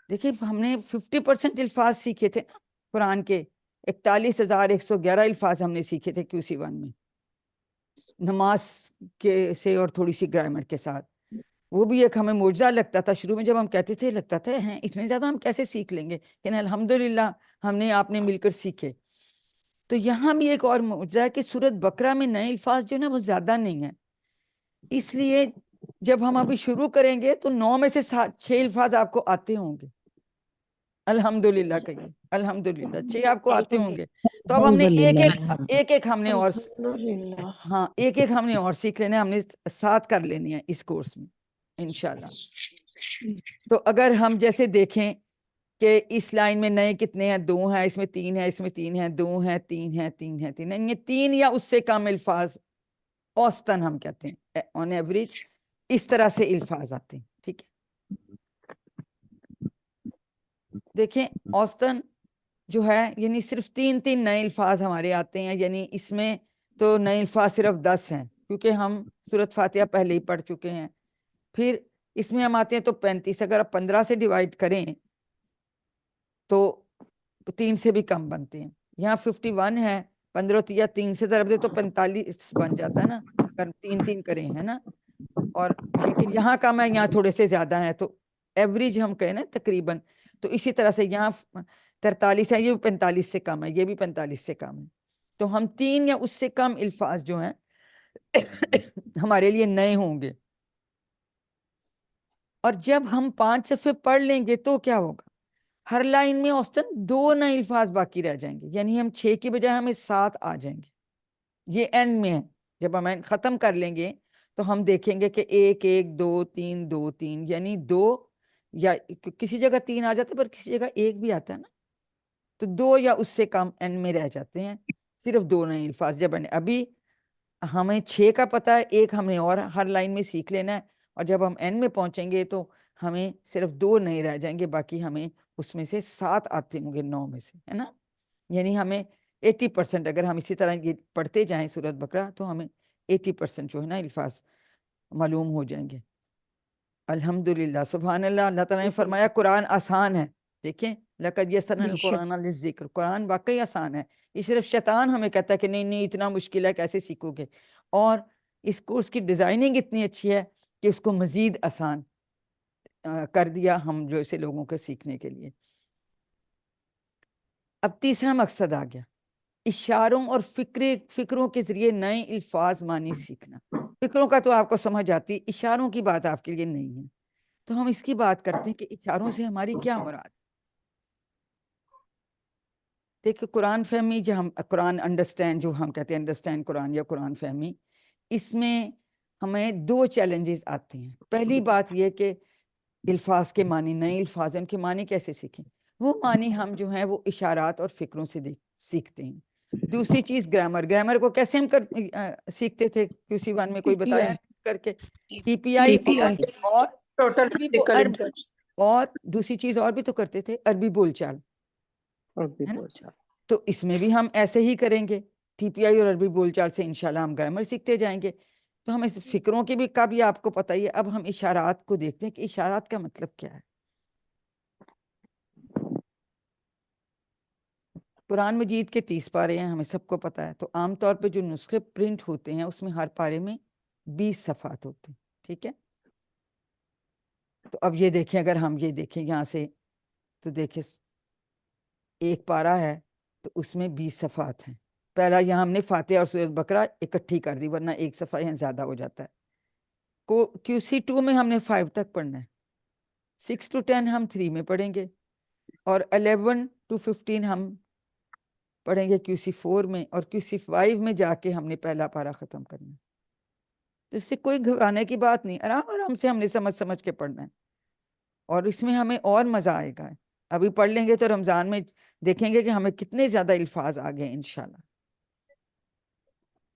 دیکھیں ہم نے 50% الفاظ سیکھے تھے نا قرآن کے. 41,111 الفاظ ہم نے سیکھے تھے QC1 میں، نماز کے سے اور تھوڑی سی گرامر کے ساتھ. وہ بھی ایک ہمیں معجزہ لگتا تھا شروع میں، جب ہم کہتے تھے لگتا تھا ہیں اتنے زیادہ ہم کیسے سیکھ لیں گے، لیکن الحمدللہ ہم نے آپ نے مل کر سیکھے. تو یہاں بھی ایک اور معجزہ ہے کہ سورت بقرہ میں نئے الفاظ جو نا وہ زیادہ نہیں ہیں. اس لیے جب ہم ابھی شروع کریں گے تو 9 میں سے 6 الفاظ آپ کو آتے ہوں گے. الحمدللہ کہیے الحمدللہ 6 آپ کو آتے ہوں گے. تو اب ہم نے ایک ہم نے اور ہاں ایک ہم نے اور سیکھ لینا ہے. ہم نے 7 کر لینی ہے اس کورس میں انشاءاللہ. تو اگر ہم جیسے دیکھیں کہ اس لائن میں نئے کتنے ہیں، 2 ہیں، اس میں 3 ہیں، اس میں 3 ہیں، 2 ہیں، 3 ہیں، 3 ہیں، 3 یہ 3 یا اس سے کم الفاظ اوسطاً ہم کہتے ہیں آن ایوریج اس طرح سے الفاظ آتے ہیں. ٹھیک ہے. دیکھیں اوسطاً جو ہے یعنی صرف 3 نئے الفاظ ہمارے آتے ہیں. یعنی اس میں تو نئے الفاظ صرف 10 ہیں کیونکہ ہم سورت فاتحہ پہلے ہی پڑھ چکے ہیں. پھر اس میں ہم آتے ہیں تو 35. اگر آپ 15 سے ڈیوائڈ کریں تو 3 سے بھی کم بنتے ہیں. یہاں 51 ہے، 15 یا 3 سے ضرب دے تو 45 بن جاتا ہے نا، اگر 3 کریں ہے نا. اور لیکن یہاں کم ہے، یہاں تھوڑے سے زیادہ ہیں، تو ایوریج ہم کہیں نا تقریباً. تو اسی طرح سے یہاں 43 ہے، یہ بھی 45 سے کم ہے، یہ بھی 45 سے کم ہے. تو ہم 3 یا اس سے کم الفاظ جو ہیں ہمارے لیے نئے ہوں گے. اور جب ہم 5 صفحے پڑھ لیں گے تو کیا ہوگا، ہر لائن میں اوسطاً 2 نئے الفاظ باقی رہ جائیں گے. یعنی ہم 6 کی بجائے ہمیں 7 آ جائیں گے. یہ اینڈ میں ہے. جب ہم ختم کر لیں گے تو ہم دیکھیں گے کہ 1 1 2 3 2 3 یعنی 2 یا کسی جگہ 3 آ جاتا ہے پر کسی جگہ 1 بھی آتا ہے نا. تو 2 یا اس سے کم اینڈ میں رہ جاتے ہیں، صرف 2 نئے الفاظ. جب ابھی ہمیں 6 کا پتہ ہے، 1 ہم نے اور ہر لائن میں سیکھ لینا ہے. اور جب ہم اینڈ میں پہنچیں گے تو ہمیں صرف 2 نہیں رہ جائیں گے، باقی ہمیں اس میں سے 7 آتے ہوں گے 9 میں سے، ہے نا. یعنی ہمیں 80% اگر ہم اسی طرح یہ پڑھتے جائیں سورت بقرہ تو ہمیں 80% جو ہے نا الفاظ معلوم ہو جائیں گے. الحمدللہ سبحان اللہ. اللہ تعالیٰ نے فرمایا قرآن آسان ہے. دیکھیں لَقَدْ يَسَّرْنَا الْقُرْآنَ لِلذِّكْرِ، قرآن واقعی آسان ہے. یہ صرف شیطان ہمیں کہتا ہے کہ نہیں نہیں اتنا مشکل ہے کیسے سیکھو گے. اور اس کورس کی ڈیزائننگ اتنی اچھی ہے کہ اس کو مزید آسان کر دیا ہم جو اسے لوگوں کے سیکھنے کے لیے۔ اب تیسرا مقصد آ گیا، اشاروں اور فکروں کے ذریعے نئے الفاظ معنی سیکھنا۔ فکروں کا تو آپ کو سمجھ آتی، اشاروں کی بات آپ کے لیے نہیں ہے، تو ہم اس کی بات کرتے ہیں کہ اشاروں سے ہماری کیا مراد۔ دیکھیں قرآن فہمی، جو ہم قرآن انڈرسٹینڈ، جو ہم کہتے ہیں انڈرسٹینڈ قرآن یا قرآن فہمی، اس میں ہمیں دو چیلنجز آتے ہیں۔ پہلی بات یہ کہ الفاظ کے معنی، نئے الفاظ ہیں، ان کے معنی کیسے سیکھیں؟ وہ معنی ہم جو ہیں وہ اشارات اور فکروں سے سیکھتے ہیں۔ دوسری چیز گرامر کو کیسے ہم سیکھتے تھے QC1 میں، کوئی بتایا کر کے؟ TPI اور دوسری چیز اور بھی تو کرتے تھے، عربی بول چال، ہے نا؟ تو اس میں بھی ہم ایسے ہی کریں گے، TPI اور عربی بول چال سے انشاءاللہ ہم گرامر سیکھتے جائیں گے۔ تو ہم اس فکروں کی بھی کا بھی آپ کو پتہ ہی ہے۔ اب ہم اشارات کو دیکھتے ہیں کہ اشارات کا مطلب کیا ہے۔ قرآن مجید کے 30 پارے ہیں، ہمیں سب کو پتہ ہے۔ تو عام طور پہ جو نسخے پرنٹ ہوتے ہیں اس میں ہر پارے میں 20 صفحات ہوتے ہیں، ٹھیک ہے؟ تو اب یہ دیکھیں، اگر ہم یہ دیکھیں یہاں سے تو دیکھیں ایک پارہ ہے تو اس میں 20 صفحات ہیں۔ پہلا یہاں ہم نے فاتحہ اور سورۃ بقرہ اکٹھی کر دی، ورنہ ایک صفحہ یہاں زیادہ ہو جاتا ہے۔ QC2 میں ہم نے 5 تک پڑھنا ہے، 6 to 10 ہم 3 میں پڑھیں گے، اور 11 to 15 ہم پڑھیں گے QC4 میں، اور QC5 میں جا کے ہم نے پہلا پارہ ختم کرنا ہے۔ اس سے کوئی گھبرانے کی بات نہیں، آرام آرام سے ہم نے سمجھ کے پڑھنا ہے، اور اس میں ہمیں اور مزہ آئے گا۔ ابھی پڑھ لیں گے تو رمضان میں دیکھیں گے کہ ہمیں کتنے زیادہ الفاظ آ گئے انشاءاللہ۔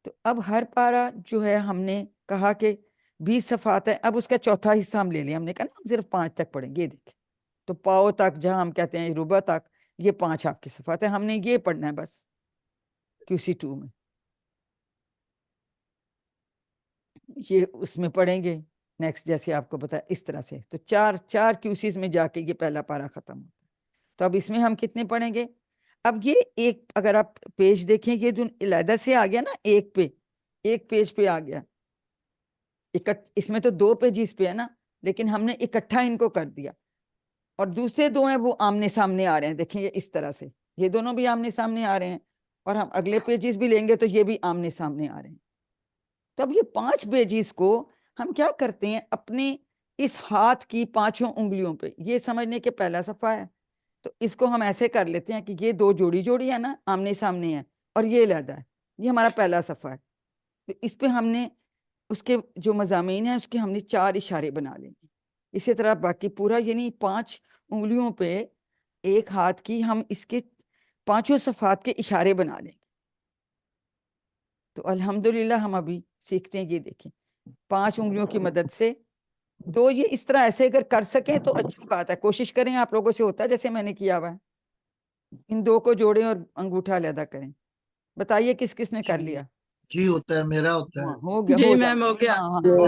تو اب ہر پارہ جو ہے ہم نے کہا کہ 20 صفحات ہے، اب اس کا چوتھا حصہ ہم لے لیں، ہم نے کہا نا ہم صرف 5 تک پڑھیں گے۔ دیکھیں تو پاؤ تک، جہاں ہم کہتے ہیں ربع تک، یہ 5 آپ کی صفحات ہیں، ہم نے یہ پڑھنا ہے بس QC2 میں۔ یہ اس میں پڑھیں گے نیکسٹ، جیسے آپ کو بتایا اس طرح سے۔ تو چار QCs میں جا کے یہ پہلا پارہ ختم ہوتا ہے۔ تو اب اس میں ہم کتنے پڑھیں گے؟ اب یہ ایک، اگر آپ پیج دیکھیں، یہ جو علیحدہ سے آ گیا نا، ایک پیج پہ آ گیا، اس میں تو 2 پیجز پہ ہے نا، لیکن ہم نے اکٹھا ان کو کر دیا، اور دوسرے 2 ہیں وہ آمنے سامنے آ رہے ہیں۔ دیکھیں یہ اس طرح سے، یہ دونوں بھی آمنے سامنے آ رہے ہیں، اور ہم اگلے پیجز بھی لیں گے تو یہ بھی آمنے سامنے آ رہے ہیں۔ تو اب یہ 5 پیجز کو ہم کیا کرتے ہیں، اپنے اس ہاتھ کی 5 انگلیوں پہ، یہ سمجھنے کہ پہلا صفحہ ہے، تو اس کو ہم ایسے کر لیتے ہیں کہ یہ 2 جوڑی ہے نا، آمنے سامنے ہے، اور یہ علیحدہ ہے، یہ ہمارا پہلا صفحہ ہے۔ تو اس پہ ہم نے اس کے جو مضامین ہیں اس کے ہم نے 4 اشارے بنا لیں گے۔ اسی طرح باقی پورا، یعنی 5 انگلیوں پہ ایک ہاتھ کی ہم اس کے 5 صفحات کے اشارے بنا لیں گے۔ تو الحمدللہ ہم ابھی سیکھتے ہیں، یہ دیکھیں 5 انگلیوں کی مدد سے 2، یہ اس طرح ایسے اگر کر سکیں تو اچھی بات ہے، کوشش کریں، آپ لوگوں سے ہوتا ہے جیسے میں نے کیا ہوا ہے، ان 2 کو جوڑیں اور انگوٹھا علیحدہ کریں۔ بتائیے کس کس نے کر لیا؟ جی ہوتا ہے، میرا ہوتا ہے۔ ہو گیا، جی ہو میم ہو گیا۔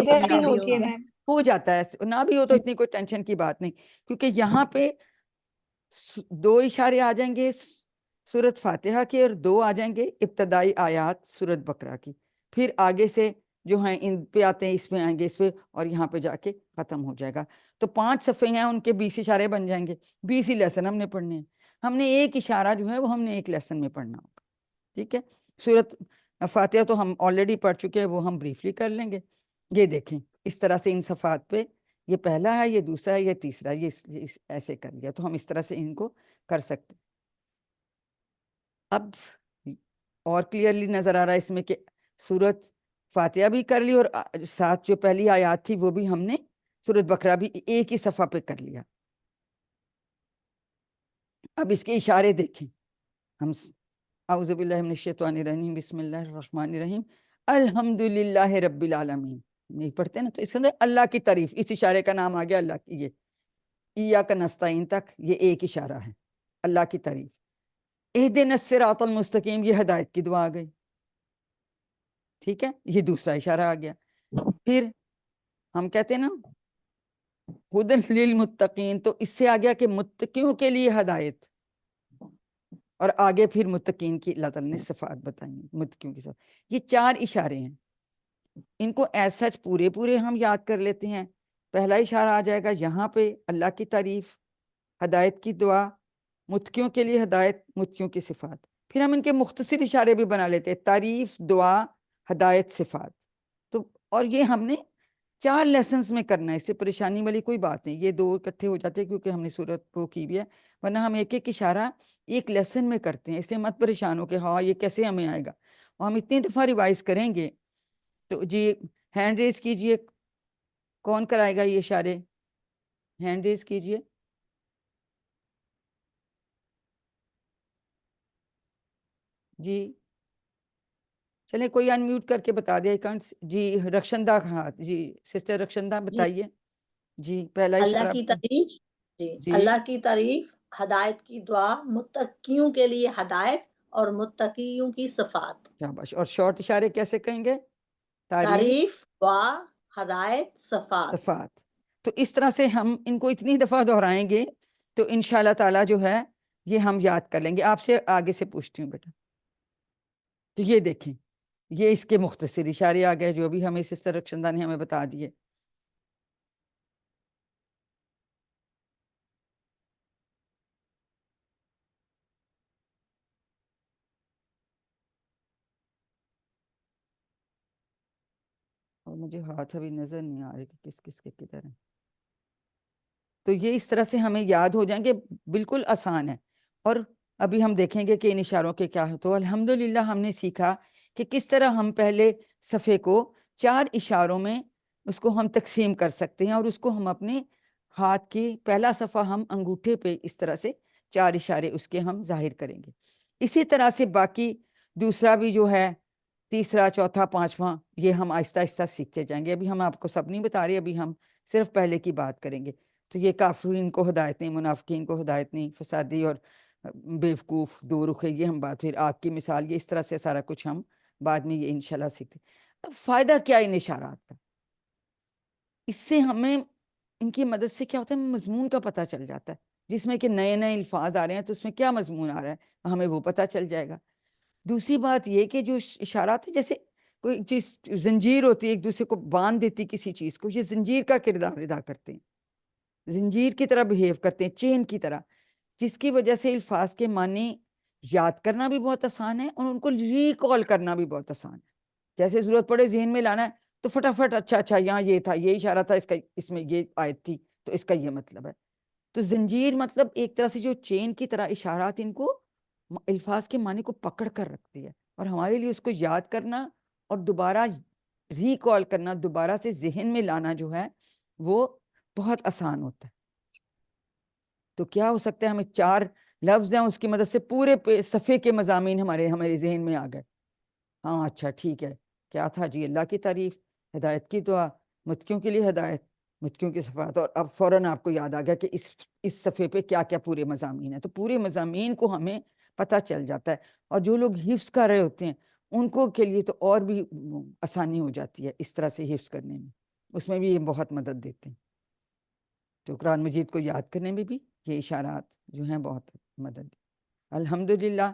جاتا ہو جاتا ہے، نہ بھی ہو تو اتنی کوئی ٹینشن کی بات نہیں، کیونکہ یہاں پہ 2 اشارے آ جائیں گے سورۃ فاتحہ کے، اور 2 آ جائیں گے ابتدائی آیات سورۃ بقرہ کی، پھر آگے سے جو ہیں ان پہ آتے ہیں، اس پہ آئیں گے، اس پہ، اور یہاں پہ جا کے ختم ہو جائے گا۔ تو 5 صفحے ہیں، ان کے 20 اشارے بن جائیں گے، 20 ہی لیسن ہم نے پڑھنے ہیں۔ ہم نے ایک اشارہ جو ہے وہ ہم نے ایک لیسن میں پڑھنا ہوگا، ٹھیک ہے؟ سورۃ فاتحہ تو ہم آلریڈی پڑھ چکے ہیں، وہ ہم بریفلی کر لیں گے۔ یہ دیکھیں اس طرح سے ان صفحات پہ، یہ پہلا ہے، یہ دوسرا ہے، یہ تیسرا، یہ ایسے کر لیا، تو ہم اس طرح سے ان کو کر سکتے۔ اب اور کلیئرلی نظر آ رہا ہے اس میں کہ سورۃ فاتحہ بھی کر لی، اور ساتھ جو پہلی آیات تھی وہ بھی ہم نے سورۃ بقرہ بھی ایک ہی صفحہ پہ کر لیا۔ اب اس کے اشارے دیکھیں، ہم اعوذ باللہ من الشیطان الرجیم، بسم اللہ الرحمن الرحیم، الحمدللہ رب العالمین، نہیں پڑھتے نا، تو اس کے اندر اللہ کی تعریف، اس اشارے کا نام آ گیا اللہ کی، یہ ایاک نستعین تک یہ ایک اشارہ ہے، اللہ کی تعریف۔ اہدنا الصراط المستقیم، یہ ہدایت کی دعا آ گئی، ٹھیک ہے، یہ دوسرا اشارہ آ گیا۔ پھر ہم کہتے ہیں نا ہدی للمتقین، تو اس سے آ گیا کہ متقیوں کے لیے ہدایت، اور آگے پھر متقین کی اللہ تعالیٰ نے صفات بتائیں، متقیوں کی صفات۔ یہ 4 اشارے ہیں، ان کو ایز سچ پورے ہم یاد کر لیتے ہیں، پہلا اشارہ آ جائے گا یہاں پہ اللہ کی تعریف، ہدایت کی دعا، متقیوں کے لیے ہدایت، متقیوں کی صفات. پھر ہم ان کے مختصر اشارے بھی بنا لیتے ہیں، تعریف، دعا، ہدایت، صفات. تو اور یہ ہم نے 4 لیسنز میں کرنا ہے، اس سے پریشانی والی کوئی بات نہیں. یہ 2 اکٹھے ہو جاتے ہیں کیونکہ ہم نے صورت وہ کی بھی ہے، ورنہ ہم ایک ایک اشارہ ایک لیسن میں کرتے ہیں. اس سے مت پریشان ہو کہ ہاں یہ کیسے ہمیں آئے گا. اور ہم اتنی دفعہ ریوائز کریں گے. تو جی ہینڈ ریز کیجئے، کون کرائے گا یہ اشارے؟ ہینڈ ریز کیجئے. جی چلیں کوئی انمیوٹ کر کے بتا دے. جی رخشندہ، ہاں جی سسٹر رخشندہ جی بتائیے. جی پہلا اللہ اشارہ کی تعریف. جی جی اللہ کی تعریف، ہدایت کی دعا، متقیوں کے لیے ہدایت اور متقیوں کی صفات. شاباش. اور شارٹ اشارے کیسے کہیں گے؟ تعریف، تعریف، دعا، ہدایت، صفات. صفات. تو اس طرح سے ہم ان کو اتنی دفعہ دہرائیں گے تو انشاءاللہ تعالیٰ جو ہے یہ ہم یاد کر لیں گے. آپ سے آگے سے پوچھتی ہوں بیٹا. تو یہ دیکھیں، یہ اس کے مختصر اشارے آ گئے جو بھی ہمیں سسٹر رخشندہ نے ہمیں بتا دیے. اور مجھے ہاتھ ابھی نظر نہیں آ رہے کہ کس کس کے کدھر ہیں. تو یہ اس طرح سے ہمیں یاد ہو جائیں گے، بالکل آسان ہے. اور ابھی ہم دیکھیں گے کہ ان اشاروں کے کیا ہے. تو الحمدللہ ہم نے سیکھا کہ کس طرح ہم پہلے صفحے کو 4 اشاروں میں اس کو ہم تقسیم کر سکتے ہیں، اور اس کو ہم اپنے ہاتھ کی پہلا صفحہ ہم انگوٹھے پہ اس طرح سے 4 اشارے اس کے ہم ظاہر کریں گے. اسی طرح سے باقی دوسرا بھی جو ہے، تیسرا، چوتھا، پانچواں، یہ ہم آہستہ آہستہ سیکھتے جائیں گے. ابھی ہم آپ کو سب نہیں بتا رہے، ابھی ہم صرف پہلے کی بات کریں گے. تو یہ کافرین کو ہدایت نہیں، منافقین کو ہدایت نہیں، فسادی اور بیوقوف، دو رخ، یہ ہم بات، پھر آگ کی مثال، یہ اس طرح سے سارا کچھ ہم بعد میں یہ انشاءاللہ سیکھتے. اب فائدہ کیا ان اشارات کا؟ اس سے ہمیں ان کی مدد سے کیا ہوتا ہے، مضمون کا پتہ چل جاتا ہے. جس میں کہ نئے نئے الفاظ آ رہے ہیں تو اس میں کیا مضمون آ رہا ہے ہمیں وہ پتہ چل جائے گا. دوسری بات یہ کہ جو اشارات ہیں، جیسے کوئی چیز زنجیر ہوتی ہے ایک دوسرے کو باندھ دیتی کسی چیز کو، یہ زنجیر کا کردار ادا کرتے ہیں، زنجیر کی طرح بہیو کرتے ہیں، چین کی طرح، جس کی وجہ سے الفاظ کے معنی یاد کرنا بھی بہت آسان ہے اور ان کو ریکال کرنا بھی بہت آسان ہے. جیسے ضرورت پڑے ذہن میں لانا ہے تو فٹافٹ، اچھا یہاں یہ تھا، یہ اشارہ تھا، اس میں یہ آیت تھی تو اس کا یہ مطلب ہے. تو زنجیر مطلب ایک طرح سے جو چین کی طرح اشارات ان کو الفاظ کے معنی کو پکڑ کر رکھتی ہے، اور ہمارے لیے اس کو یاد کرنا اور دوبارہ ریکال کرنا، دوبارہ سے ذہن میں لانا جو ہے وہ بہت آسان ہوتا ہے. تو کیا ہو سکتا ہے، ہمیں 4 لفظ ہیں اس کی مدد سے پورے صفحے کے مضامین ہمارے ذہن میں آ گئے. ہاں اچھا ٹھیک ہے، کیا تھا جی؟ اللہ کی تعریف، ہدایت کی دعا، متقیوں کے لیے ہدایت، متقیوں کی صفات. اور اب فوراً آپ کو یاد آ گیا کہ اس صفحے پہ کیا کیا پورے مضامین ہیں. تو پورے مضامین کو ہمیں پتہ چل جاتا ہے. اور جو لوگ حفظ کر رہے ہوتے ہیں ان کو کے لیے تو اور بھی آسانی ہو جاتی ہے اس طرح سے حفظ کرنے میں، اس میں بھی یہ بہت مدد دیتے ہیں. تو قرآن مجید کو یاد کرنے میں بھی یہ اشارات جو ہیں بہت مدد. الحمدللہ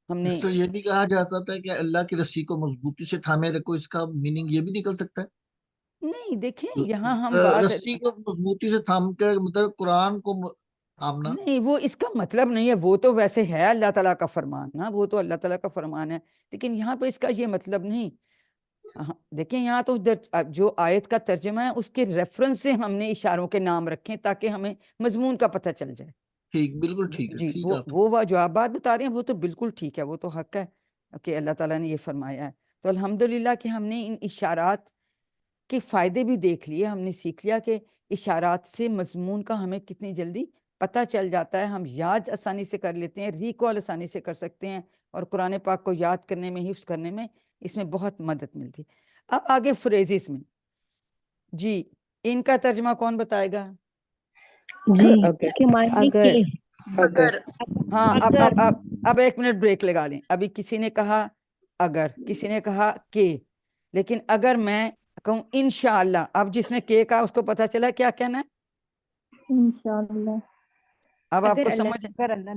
ہم نے اس لیے یہ بھی کہا جا سکتا ہے کہ اللہ کی رسی کو مضبوطی سے تھامے رکھو، اس کا میننگ یہ بھی نکل سکتا ہے. نہیں دیکھیں یہاں ہم بات رسی کو مضبوطی سے تھام کے مطلب قرآن کو تھامنا. نہیں، وہ اس کا مطلب نہیں ہے، وہ تو ویسے ہے اللہ تعالیٰ کا فرمان نا، وہ تو اللہ تعالیٰ کا فرمان ہے، لیکن یہاں پہ اس کا یہ مطلب نہیں. دیکھیں یہاں تو جو آیت کا ترجمہ ہے اس کے ریفرنس سے ہم نے اشاروں کے نام رکھیں تاکہ ہمیں مضمون کا پتہ چل جائے. ٹھیک، بالکل ٹھیک ہے، جی ٹھیک آپ وہ جو آپ بات بتا رہے ہیں وہ تو بالکل ٹھیک ہے، وہ تو حق ہے کہ اللہ تعالیٰ نے یہ فرمایا ہے. تو الحمدللہ کہ ہم نے ان اشارات کے فائدے بھی دیکھ لیے، ہم نے سیکھ لیا کہ اشارات سے مضمون کا ہمیں کتنی جلدی پتہ چل جاتا ہے، ہم یاد آسانی سے کر لیتے ہیں، ریکال آسانی سے کر سکتے ہیں، اور قرآن پاک کو یاد کرنے میں، حفظ کرنے میں اس میں بہت مدد ملتی ہے. اب آگے فریزز میں، جی ان کا ترجمہ کون بتائے گا؟ جی اس کے معنی اگر اگر ہاں اب 1 منٹ بریک لگا لیں. ابھی کسی نے کہا اگر، کسی نے کہا کہ، لیکن اگر میں کہوں انشاءاللہ، اب جس نے کہ کہا اس کو پتہ چلا کیا کہنا ہے. انشاءاللہ اب آپ کو سمجھ،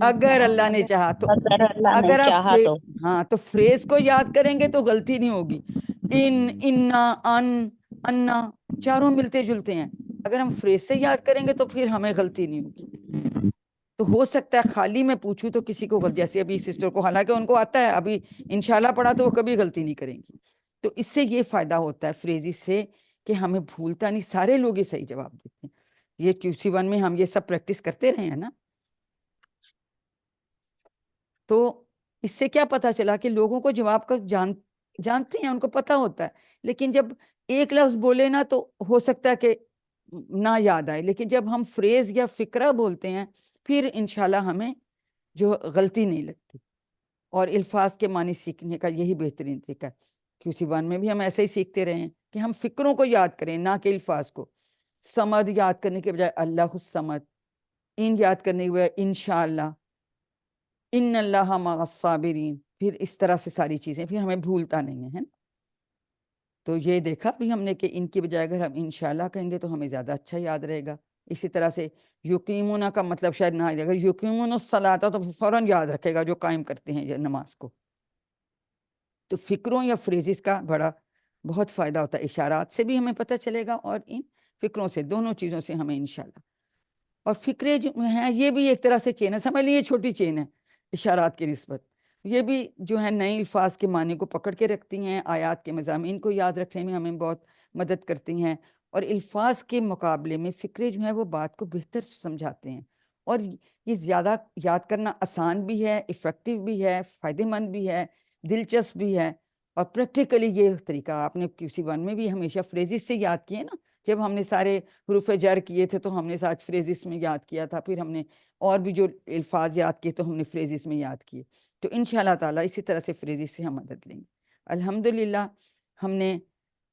اگر اللہ نے چاہا تو، اگر اللہ نے اگر آپ چاہا تو. ہاں تو فریز کو یاد کریں گے تو غلطی نہیں ہوگی. انا، ان، انا چاروں ملتے جلتے ہیں. اگر ہم فریز سے یاد کریں گے تو پھر ہمیں غلطی نہیں ہوگی. تو ہو سکتا ہے خالی میں پوچھوں تو کسی کو غلطی، جیسے ابھی سسٹر کو حالانکہ ان کو آتا ہے، ابھی انشاءاللہ پڑھا تو وہ کبھی غلطی نہیں کریں گی. تو اس سے یہ فائدہ ہوتا ہے فریزز سے کہ ہمیں بھولتا نہیں، سارے لوگ یہ صحیح جواب دیتے ہیں. یہ QC1 میں ہم یہ سب پریکٹس کرتے رہے ہیں نا. تو اس سے کیا پتا چلا کہ لوگوں کو جواب کا جانتے ہیں، ان کو پتا ہوتا ہے، لیکن جب ایک لفظ بولے نا تو ہو سکتا ہے کہ نہ یاد آئے، لیکن جب ہم فریز یا فقرہ بولتے ہیں پھر انشاءاللہ ہمیں جو غلطی نہیں لگتی. اور الفاظ کے معنی سیکھنے کا یہی بہترین طریقہ ہے. QC1 میں بھی ہم ایسے ہی سیکھتے رہے ہیں کہ ہم فکروں کو یاد کریں نہ کہ الفاظ کو. سمد یاد کرنے کے بجائے اللہ الصمد، ان یاد کرنے کے بجائے انشاءاللہ، ان اللہ مع الصابرین، پھر اس طرح سے ساری چیزیں، پھر ہمیں بھولتا نہیں ہے نا. تو یہ دیکھا بھی ہم نے کہ ان کی بجائے اگر ہم انشاءاللہ کہیں گے تو ہمیں زیادہ اچھا یاد رہے گا. اسی طرح سے یقیمون کا مطلب شاید نہ آئے، اگر یقیمون الصلاۃ تو فوراً یاد رکھے گا جو قائم کرتے ہیں یہ نماز کو. تو فکروں یا فریزز کا بہت فائدہ ہوتا ہے. اشارات سے بھی ہمیں پتہ چلے گا اور ان فکروں سے، دونوں چیزوں سے ہمیں انشاءاللہ. اور فکرے جو ہیں یہ بھی ایک طرح سے چین ہے، سمجھ لیے چھوٹی چین ہے اشارات کی نسبت. یہ بھی جو ہے نئے الفاظ کے معنی کو پکڑ کے رکھتی ہیں، آیات کے مضامین کو یاد رکھنے میں ہمیں بہت مدد کرتی ہیں. اور الفاظ کے مقابلے میں فکرے جو ہیں وہ بات کو بہتر سمجھاتے ہیں. اور یہ زیادہ یاد کرنا آسان بھی ہے، ایفیکٹو بھی ہے، فائدہ مند بھی ہے، دلچسپ بھی ہے. اور پریکٹیکلی یہ طریقہ آپ نے QC1 میں بھی ہمیشہ فریزز سے یاد کیے نا. جب ہم نے سارے حروف جر کیے تھے تو ہم نے ساتھ فریزز میں یاد کیا تھا، پھر ہم نے اور بھی جو الفاظ یاد کیے تو ہم نے فریزز میں یاد کیے. تو انشاءاللہ تعالیٰ اسی طرح سے فریزز سے ہم مدد لیں گے. الحمدللہ ہم نے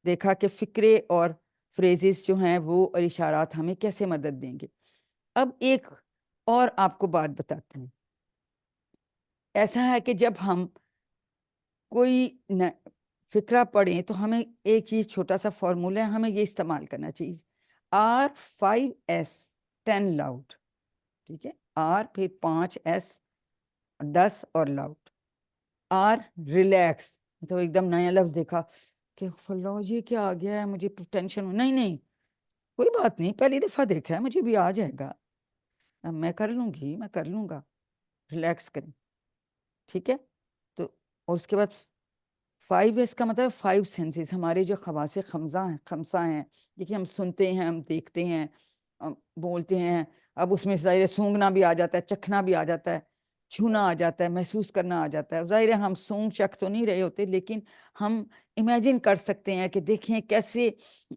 دیکھا کہ فکرے اور فریزز جو ہیں وہ اور اشارات ہمیں کیسے مدد دیں گے. اب ایک اور آپ کو بات بتاتے ہیں. ایسا ہے کہ جب ہم کوئی فکرہ پڑھیں تو ہمیں ایک چیز، چھوٹا سا فارمولہ ہے، ہمیں یہ استعمال کرنا چاہیے. R5S 10 لاؤڈ، ٹھیک ہے. R پھر 5S 10 اور لاؤڈ. R ریلیکس، تو ایک دم نیا لفظ دیکھا کہ فلو یہ کیا آ گیا ہے، مجھے ٹینشن ہو. نہیں کوئی بات نہیں، پہلی دفعہ دیکھا ہے، مجھے بھی آ جائے گا، میں کر لوں گی، میں کر لوں گا. ریلیکس کریں، ٹھیک ہے. تو اور اس کے بعد 5S کا مطلب 5 سینسز، ہمارے جو خواص خمسہ ہیں، دیکھیے ہم سنتے ہیں، ہم دیکھتے ہیں، بولتے ہیں. اب اس میں ظاہر سونگنا بھی آ جاتا ہے، چکھنا بھی آ جاتا ہے، چھونا آ جاتا ہے، محسوس کرنا آ جاتا ہے. ظاہر ہے ہم سونگ چکھ تو نہیں رہے ہوتے، لیکن ہم امیجن کر سکتے ہیں کہ دیکھیں کیسے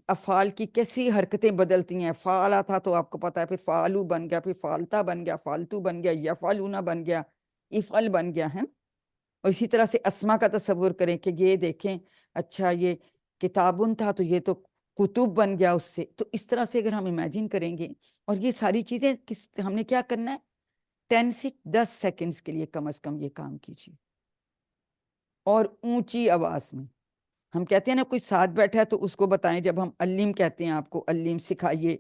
افعال کی کیسی حرکتیں بدلتی ہیں. فعلا تھا تو آپ کو پتا ہے، پھر فعلو بن گیا، پھر فالتا بن گیا، فالتو بن گیا، یفعلونا بن گیا، افعل بن گیا ہے. اور اسی طرح سے اسما کا تصور کریں کہ یہ دیکھیں اچھا یہ کتابن تھا تو یہ تو کتب بن گیا اس سے. تو اس طرح سے اگر ہم امیجن کریں گے، اور یہ ساری چیزیں ہم نے کیا کرنا ہے، 10 سے 10 سیکنڈز کے لیے کم از کم یہ کام کیجیے. اور اونچی آواز میں، ہم کہتے ہیں نا کوئی ساتھ بیٹھا ہے تو اس کو بتائیں، جب ہم علیم کہتے ہیں آپ کو علیم سکھائیے،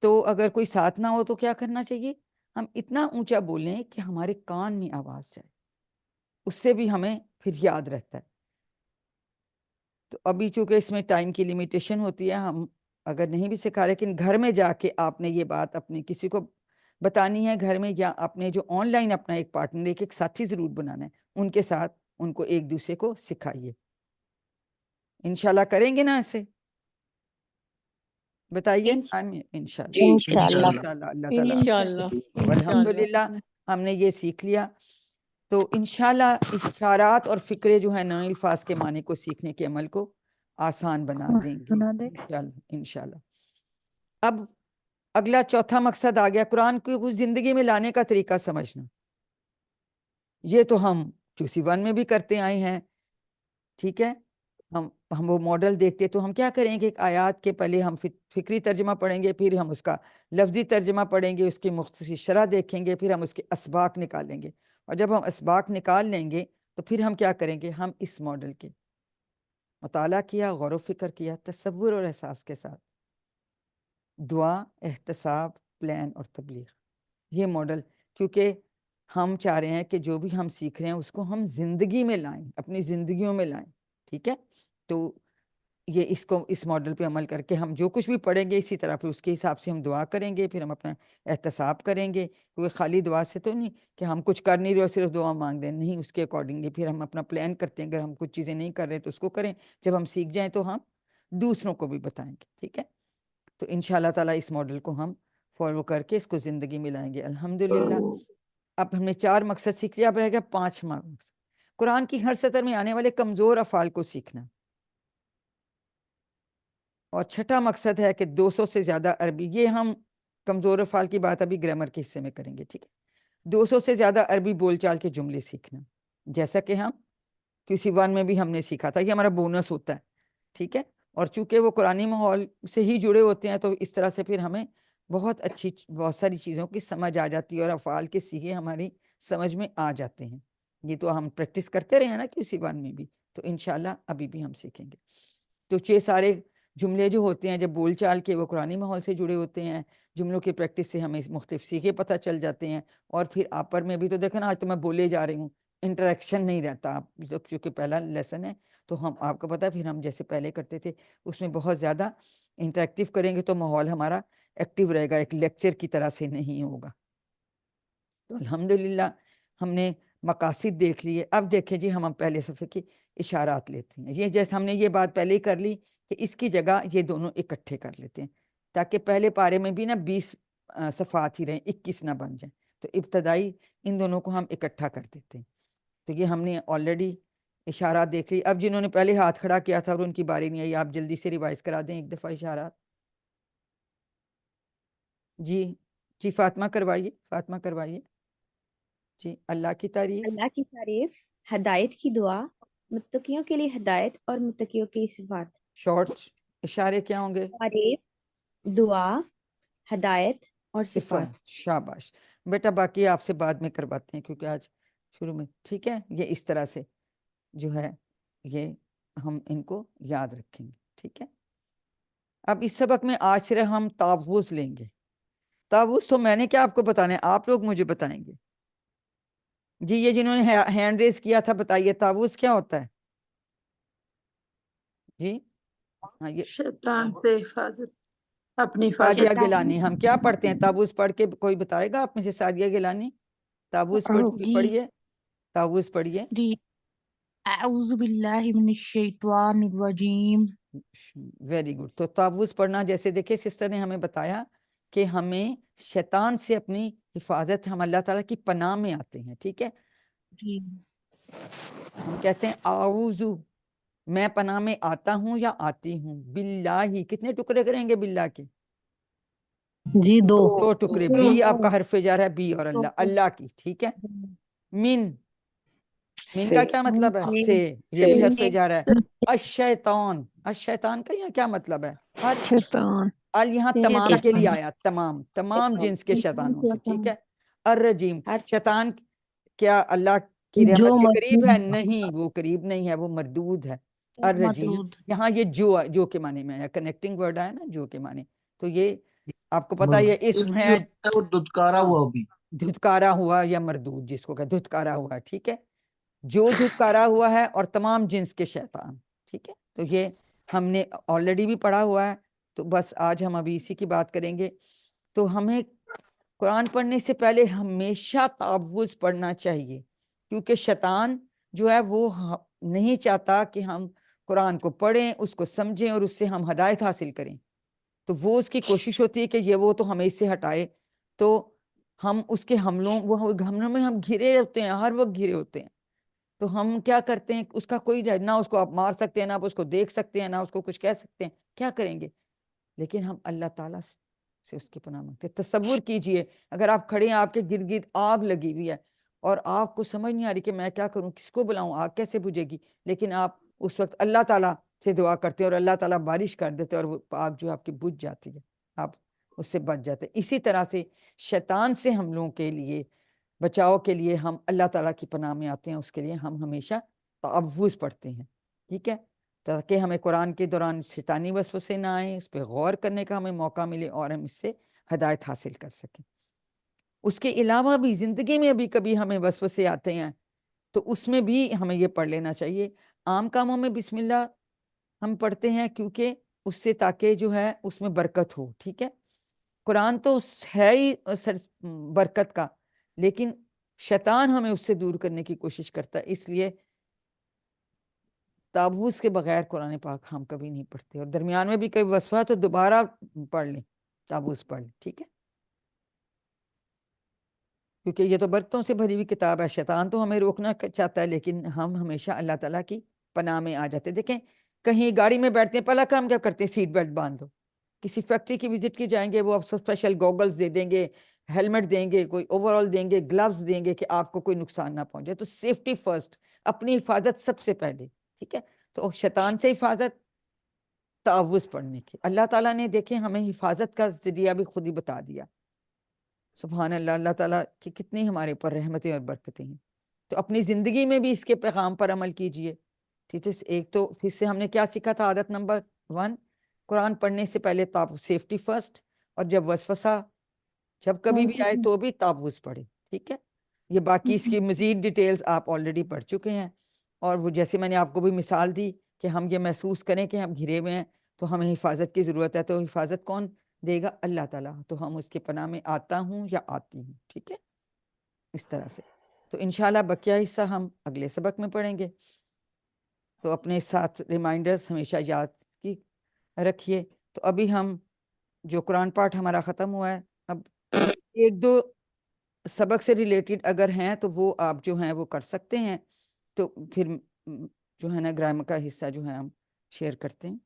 تو اگر کوئی ساتھ نہ ہو تو کیا کرنا چاہیے، ہم اتنا اونچا بولیں کہ ہمارے کان میں آواز جائے. اس سے بھی ہمیں پھر یاد رہتا ہے. تو ابھی چونکہ اس میں ٹائم کی لیمیٹیشن ہوتی ہے، ہم اگر نہیں بھی سکھا رہے، لیکن گھر میں جا کے آپ نے یہ بات اپنے کسی کو بتانی ہے گھر میں، یا اپنے جو آن لائن اپنا ایک پارٹنر، ایک ساتھی ضرور بنانا ہے، ان کے ساتھ ان کو ایک دوسرے کو سکھائیے. انشاءاللہ کریں گے نا ایسے؟ بتائیے. انشاءاللہ انشاءاللہ اللہ تعالیٰ الحمدللہ ہم نے یہ سیکھ لیا. تو انشاءاللہ اشارات اور فکرے جو ہیں نئے الفاظ کے معنی کو سیکھنے کے عمل کو آسان بنا دیں گے انشاءاللہ. اب اگلا چوتھا مقصد آ گیا، قرآن کو زندگی میں لانے کا طریقہ سمجھنا. یہ تو ہم QC1 میں بھی کرتے آئے ہیں، ٹھیک ہے. ہم وہ ماڈل دیکھتے تو ہم کیا کریں گے، آیات کے پہلے ہم فکری ترجمہ پڑھیں گے، پھر ہم اس کا لفظی ترجمہ پڑھیں گے، اس کی مختصر شرح دیکھیں گے، پھر ہم اس کے اسباق نکالیں گے. اور جب ہم اسباق نکال لیں گے تو پھر ہم کیا کریں گے، ہم اس ماڈل کے مطالعہ کیا، غور و فکر کیا، تصور اور احساس کے ساتھ دعا، احتساب، پلان اور تبلیغ، یہ ماڈل، کیونکہ ہم چاہ رہے ہیں کہ جو بھی ہم سیکھ رہے ہیں اس کو ہم زندگی میں لائیں، اپنی زندگیوں میں لائیں، ٹھیک ہے. تو یہ اس ماڈل پہ عمل کر کے ہم جو کچھ بھی پڑھیں گے اسی طرح پھر اس کے حساب سے ہم دعا کریں گے، پھر ہم اپنا احتساب کریں گے. کوئی خالی دعا سے تو نہیں کہ ہم کچھ کر نہیں رہے اور صرف دعا مانگ رہے ہیں، نہیں، اس کے اکارڈنگلی پھر ہم اپنا پلان کرتے ہیں. اگر ہم کچھ چیزیں نہیں کر رہے تو اس کو کریں، جب ہم سیکھ جائیں تو ہم دوسروں کو بھی بتائیں گے. ٹھیک ہے، تو انشاءاللہ تعالیٰ اس ماڈل کو ہم فالو کر کے اس کو زندگی میں لائیں گے الحمدللہ. اب ہم نے 4 مقصد سیکھ لیا، اب رہ گیا 5واں مقصد، قرآن کی ہر سطر میں آنے والے کمزور افعال کو سیکھنا. اور 6واں مقصد ہے کہ 200 سے زیادہ عربی، یہ ہم کمزور افعال کی بات ابھی گرامر کے حصے میں کریں گے. ٹھیک ہے، 200 سے زیادہ عربی بول چال کے جملے سیکھنا، جیسا کہ ہم QC1 میں بھی ہم نے سیکھا تھا. یہ ہمارا بونس ہوتا ہے. ٹھیک ہے، اور چونکہ وہ قرآنی ماحول سے ہی جڑے ہوتے ہیں تو اس طرح سے پھر ہمیں بہت ساری چیزوں کی سمجھ آ جاتی ہے اور افعال کے صیغے ہماری سمجھ میں آ جاتے ہیں. یہ تو ہم پریکٹس کرتے رہے ہیں نا QC1 میں بھی، تو انشاءاللہ ابھی بھی ہم سیکھیں گے. تو 6 سارے جملے جو ہوتے ہیں جب بول چال کے وہ قرآنی ماحول سے جڑے ہوتے ہیں، جملوں کی پریکٹس سے ہمیں مختلف صیغے پتہ چل جاتے ہیں. اور پھر آپ پر میں بھی تو دیکھیں نا، آج تو میں بولے جا رہی ہوں، انٹریکشن نہیں رہتا. آپ جب چونکہ پہلا لیسن ہے تو ہم آپ کو پتہ ہے پھر ہم جیسے پہلے کرتے تھے اس میں بہت زیادہ انٹریکٹیو کریں گے تو ماحول ہمارا ایکٹیو رہے گا، ایک لیکچر کی طرح سے نہیں ہوگا. تو الحمدللہ ہم نے مقاصد دیکھ لیے. اب دیکھیں جی، ہم پہلے صفحے کی اشارات لیتے ہیں. یہ جیسے ہم نے یہ بات پہلے ہی کر لی کہ اس کی جگہ یہ دونوں اکٹھے کر لیتے ہیں تاکہ پہلے پارے میں بھی نا 20 صفحات ہی رہیں، 21 نہ بن جائیں. تو ابتدائی ان دونوں کو ہم اکٹھا کر دیتے ہیں. تو یہ ہم نے آلریڈی اشارات دیکھ لی. اب جنہوں نے پہلے ہاتھ کھڑا کیا تھا اور ان کی باری نہیں آئی، آپ جلدی سے ریوائز کرا دیں ایک دفعہ اشارات. جی فاطمہ کروائیے، فاطمہ کروائیے. جی، اللہ کی تعریف. اللہ کی تعریف، ہدایت کی دعا، متقیوں کے لیے ہدایت اور متقیوں کی صفات. شارٹ اشارے کیا ہوں گے؟ تعریف، دعا، ہدایت اور صفات. شاباش بیٹا، باقی آپ سے بعد میں کرواتے ہیں کیونکہ آج شروع میں. ٹھیک ہے، یہ اس طرح سے جو ہے یہ ہم ان کو یاد رکھیں گے. ٹھیک ہے، اب اس سبق میں آج صرف ہم تاووز لیں گے. تاووز تو میں نے کیا آپ کو بتانا ہے، آپ لوگ مجھے بتائیں گے. جی، یہ جنہوں نے ہینڈ ریز کیا تھا بتائیے تاووز کیا ہوتا ہے. جی ہاں، یہ شیطان سے حفاظت، اپنی سعدیہ حفاظت. گیلانی. ہم کیا پڑھتے ہیں تاووز پڑھ کے کوئی بتائے گا آپ میں سے؟ سعدیہ گیلانی تاووز پڑھیے، تاووز پڑھیے. جی، اعوذ باللہ من الشیطان الرجیم. Very good. تو تاووز پڑھنا، جیسے دیکھیں سسٹر نے ہمیں بتایا کہ ہمیں شیطان سے اپنی حفاظت، ہم اللہ تعالیٰ کی پناہ میں آتے ہیں. ٹھیک ہے، جی، ہم کہتے ہیں اعوذ، میں پناہ میں آتا ہوں یا آتی ہوں، باللہ. کتنے ٹکڑے کریں گے باللہ کے؟ جی 2 ٹکڑے. بی آپ کا حرف جا رہا ہے، بی اور اللہ، اللہ کی. ٹھیک ہے، من کا کیا مطلب ہے؟ سے. یہ بھی حرف جا رہا ہے. الشیطان، الشیطان کا یہاں کیا مطلب ہے؟ ہر شیطان، یہاں تمام کے لیے آیا، تمام جنس کے شیطانوں سے. ٹھیک ہے، الرجیم، شیطان کیا اللہ کی جو رحمت کے قریب ہے؟ مردود نہیں، وہ قریب نہیں ہے، وہ مردود ہے. الرجیم مردود. یہاں یہ جو کے معنی میں ہے، کنیکٹنگ ورڈ ہے نا، جو کے معنی. تو یہ آپ کو پتا یہ اسم ہے، اور دھتکارا ہوا بھی. دھتکارا ہوا یا مردود جس کو کہ دھتکارا ہوا. ٹھیک ہے، جو دھتکارا ہوا ہے اور تمام جنس کے شیطان. ٹھیک ہے، تو یہ ہم نے آلریڈی بھی پڑھا ہوا ہے، تو بس آج ہم ابھی اسی کی بات کریں گے. تو ہمیں قرآن پڑھنے سے پہلے ہمیشہ تعوذ پڑھنا چاہیے، کیونکہ شیطان جو ہے وہ نہیں چاہتا کہ ہم قرآن کو پڑھیں، اس کو سمجھیں اور اس سے ہم ہدایت حاصل کریں. تو وہ اس کی کوشش ہوتی ہے کہ وہ تو ہمیں اس سے ہٹائے. تو ہم اس کے حملوں میں ہم گھرے ہوتے ہیں، ہر وقت گھرے ہوتے ہیں. تو ہم کیا کرتے ہیں، اس کا کوئی نہ اس کو آپ مار سکتے ہیں، نہ آپ اس کو دیکھ سکتے ہیں، نہ اس کو کچھ کہہ سکتے ہیں، کیا کریں گے؟ لیکن ہم اللہ تعالیٰ سے اس کی پناہ مانگتے ہیں. تصور کیجئے اگر آپ کھڑے ہیں، آپ کے گرد گرد آگ لگی ہوئی ہے اور آپ کو سمجھ نہیں آ رہی کہ میں کیا کروں، کس کو بلاؤں، آگ کیسے بجھے گی، لیکن آپ اس وقت اللہ تعالیٰ سے دعا کرتے ہیں اور اللہ تعالیٰ بارش کر دیتے اور وہ آگ جو آپ کی بجھ جاتی ہے، آپ اس سے بچ جاتے ہیں. اسی طرح سے شیطان سے حملوں کے لیے بچاؤ کے لیے ہم اللہ تعالیٰ کی پناہ میں آتے ہیں، اس کے لیے ہم ہمیشہ تعوذ پڑھتے ہیں. ٹھیک ہے، تاکہ ہمیں قرآن کے دوران شیطانی وسوسے نہ آئیں، اس پہ غور کرنے کا ہمیں موقع ملے اور ہم اس سے ہدایت حاصل کر سکیں. اس کے علاوہ بھی زندگی میں بھی کبھی ہمیں وسوسے آتے ہیں تو اس میں بھی ہمیں یہ پڑھ لینا چاہیے. عام کاموں میں بسم اللہ ہم پڑھتے ہیں کیونکہ اس سے تاکہ جو ہے اس میں برکت ہو. ٹھیک ہے, قرآن تو ہے ہی برکت کا, لیکن شیطان ہمیں اس سے دور کرنے کی کوشش کرتا ہے, اس لیے تعوذ کے بغیر قرآن پاک ہم کبھی نہیں پڑھتے, اور درمیان میں بھی کوئی وصفہ تو دوبارہ پڑھ لیں, تعوذ پڑھ لیں. ٹھیک ہے, کیونکہ یہ تو برکتوں سے بھری ہوئی کتاب ہے. شیطان تو ہمیں روکنا چاہتا ہے, لیکن ہم ہمیشہ اللہ تعالیٰ کی پناہ میں آ جاتے. دیکھیں کہیں گاڑی میں بیٹھتے ہیں, پہلا کام کیا کرتے ہیں, سیٹ بیلٹ باندھ دو. کسی فیکٹری کی وزٹ کی جائیں گے, وہ آپ اسپیشل گوگلز دے دیں گے, ہیلمٹ دیں گے, کوئی اوور آل دیں گے, گلوز دیں گے کہ آپ کو کوئی نقصان نہ پہنچے. تو سیفٹی فرسٹ, اپنی حفاظت سب سے پہلے. ٹھیک ہے, تو شیطان سے حفاظت تعوذ پڑھنے کی. اللہ تعالیٰ نے دیکھیں ہمیں حفاظت کا ذریعہ بھی خود ہی بتا دیا. سبحان اللہ, اللہ تعالیٰ کی کتنی ہمارے اوپر رحمتیں اور برکتیں ہیں. تو اپنی زندگی میں بھی اس کے پیغام پر عمل کیجئے. ٹھیک ہے, ایک تو پھر سے ہم نے کیا سیکھا تھا, عادت نمبر 1, قرآن پڑھنے سے پہلے سیفٹی فرسٹ, اور جب وسوسہ جب کبھی بھی آئے تو بھی تعوذ پڑھے. ٹھیک ہے, یہ باقی اس کی مزید ڈیٹیلز آپ آلریڈی پڑھ چکے ہیں. اور وہ جیسے میں نے آپ کو بھی مثال دی کہ ہم یہ محسوس کریں کہ ہم گھرے ہوئے ہیں تو ہمیں حفاظت کی ضرورت ہے, تو حفاظت کون دے گا؟ اللہ تعالیٰ. تو ہم اس کے پناہ میں آتا ہوں یا آتی ہوں. ٹھیک ہے, اس طرح سے. تو انشاءاللہ بقیہ حصہ ہم اگلے سبق میں پڑھیں گے. تو اپنے ساتھ ریمائنڈرز ہمیشہ یاد کی رکھیے. تو ابھی ہم جو قرآن پاٹھ ہمارا ختم ہوا ہے, اب 1-2 سبق سے ریلیٹڈ اگر ہیں تو وہ آپ جو ہیں وہ کر سکتے ہیں. تو پھر جو ہے نا گرامر کا حصہ جو ہے ہم شیئر کرتے ہیں.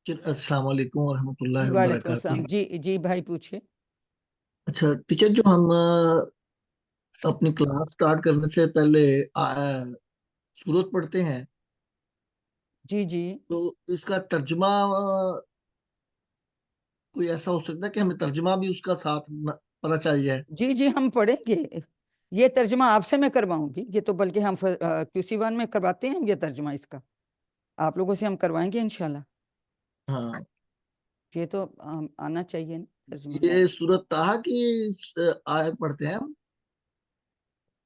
السلام علیکم ورحمۃ اللہ وعلیکم وبرکاتہ. السلام. جی بھائی پوچھے. اچھا ٹیچر, جو ہم اپنی کلاس سٹارٹ کرنے سے پہلے سورت پڑھتے ہیں, جی تو اس کا ترجمہ کوئی ایسا ہو سکتا ہے کہ ہمیں ترجمہ بھی اس کا ساتھ پتہ چل جائے؟ جی ہم پڑھیں گے. یہ ترجمہ آپ سے میں کرواؤں گی, یہ تو بلکہ ہم QC1 میں کرواتے ہیں یہ ترجمہ, اس کا آپ لوگوں سے ہم کروائیں گے انشاءاللہ. ہاں, یہ تو آنا چاہیے نا ترجمہ. یہ سورت طٰہٰ کی آیت پڑھتے ہیں ہم,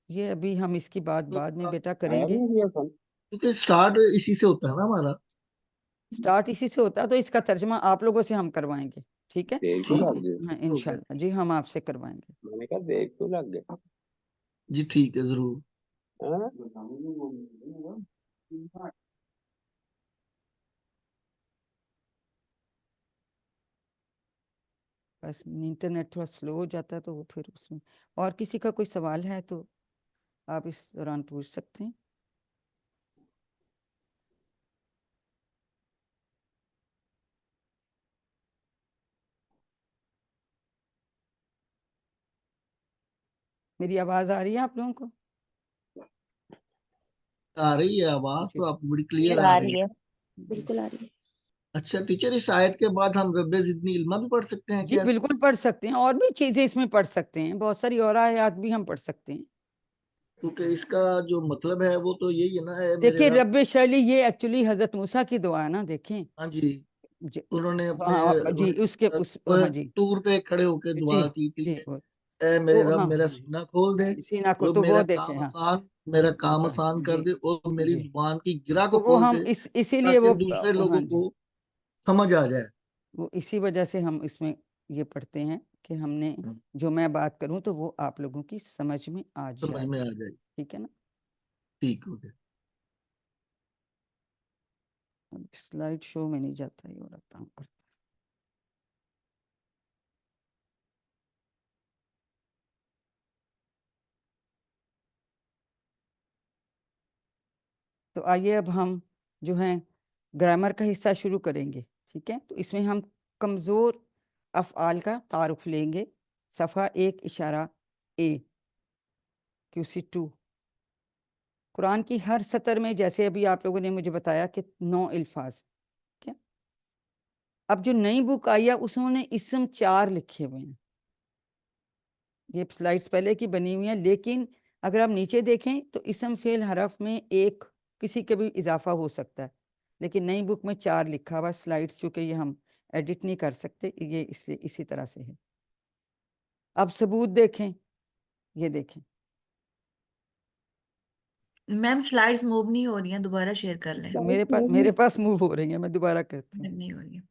یہ ابھی ہم اس کی بات بعد میں بیٹا کریں گے. کیونکہ سٹارٹ اسی سے ہوتا ہے نا ہمارا. سٹارٹ اسی سے ہوتا ہے, تو اس کا ترجمہ آپ لوگوں سے ہم کروائیں گے. ٹھیک ہے, ہاں انشاءاللہ جی ہم آپ سے کروائیں گے. جی ٹھیک ہے, ضرور. بس انٹرنیٹ تھوڑا سلو ہو جاتا ہے تو وہ پھر اس میں. اور کسی کا کوئی سوال ہے تو آپ اس دوران پوچھ سکتے ہیں. میری آواز آ رہی ہے آپ لوگوں کو؟ آ رہی ہے آواز تو آپ بڑی کلیئر آ آ رہی رہی ہے. ہے, بالکل آ رہی ہے. اچھا ٹیچر, اس آیت کے بعد ہم رب زدنی علما بھی پڑھ سکتے ہیں جی کیا؟ بالکل پڑھ سکتے ہیں, اور بھی چیزیں اس میں پڑھ سکتے ہیں, بہت ساری اور آیات بھی ہم پڑھ سکتے ہیں. کیونکہ اس کا جو مطلب ہے وہ تو یہی ہے نا, ہے میرے دیکھیں رب. رب اشرح لی یہ ایکچولی حضرت موسیٰ کی دعا ہے نا. دیکھیں ہاں جی, انہوں نے اپنے جی اس کے ہاں جی طور پہ کھڑے ہو کے جی دعا کی تھی جی کہ اے میرے وہ رب ہاں میرا سینہ کھول دے, سینا کو جو تو وہ میرا دیکھیں. کام ہاں آسان میرا کام آسان کر جی دے, اور میری جی زبان کی گرہ کو تو وہ کھول ہم دے اسی لیے تاکہ وہ دوسرے ہاں لوگوں جی کو سمجھ آ جائے. وہ اسی وجہ سے ہم اس میں یہ پڑھتے ہیں کہ ہم نے جو میں بات کروں تو وہ آپ لوگوں کی سمجھ میں آ سمجھ جائے. میں آ جائے. ٹھیک ہے نا. ٹھیک ہو گیا. سلائیڈ شو میں نہیں جاتا یہ رہتا ہوں پڑھتا. تو آئیے اب ہم جو ہیں گرامر کا حصہ شروع کریں گے. ٹھیک ہے, تو اس میں ہم کمزور افعال کا تعارف لیں گے. صفحہ 1-A QC2. قرآن کی ہر سطر میں جیسے ابھی آپ لوگوں نے مجھے بتایا کہ 9 الفاظ. کیا اب جو نئی بک آئی ہے اس نے اسم 4 لکھے ہوئے ہیں. یہ سلائیڈز پہلے کی بنی ہوئی ہیں, لیکن اگر آپ نیچے دیکھیں تو اسم فعل حرف میں ایک کسی کے بھی اضافہ ہو سکتا ہے, لیکن نئی بک میں 4 لکھا ہوا. سلائیڈز چونکہ یہ ہم ایڈٹ نہیں کر سکتے, یہ اسی طرح سے ہے. اب ثبوت دیکھیں، یہ دیکھیں میم سلائڈز موو نہیں ہو رہی ہیں، دوبارہ شیئر کر لیں۔ میرے پاس موو ہو رہی ہیں، میں دوبارہ کرتی ہوں۔ نہیں ہو رہی ہیں۔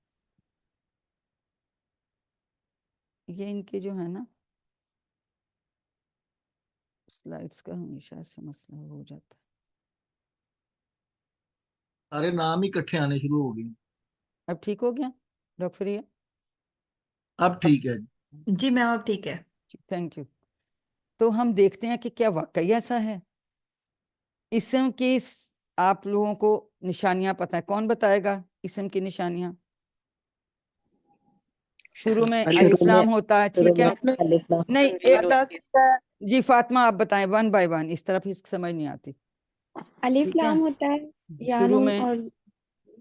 یہ ان کے جو ہے نا سلائڈز کا ہمیشہ ایسا مسئلہ ہو جاتا ہے۔ سارے نام ہی اکٹھے آنے شروع ہو گئے۔ اب ٹھیک ہو گیا ڈاکٹر فریہ؟ اب ٹھیک ہے جی۔ جی میم اب ٹھیک ہے۔ Thank you. تو ہم دیکھتے ہیں کہ کیا واقعی ایسا ہے۔ اسم کی آپ لوگوں کو نشانیاں پتہ ہے، کون بتائے گا اسم کی نشانیاں؟ شروع میں الف لام ہوتا ہے، ٹھیک ہے؟ نہیں جی فاطمہ آپ بتائیں، ون بائی ون، اس طرف سمجھ نہیں آتی۔ الف ٹھیک ہے، لام ہوتا ہے، یا شروع نون میں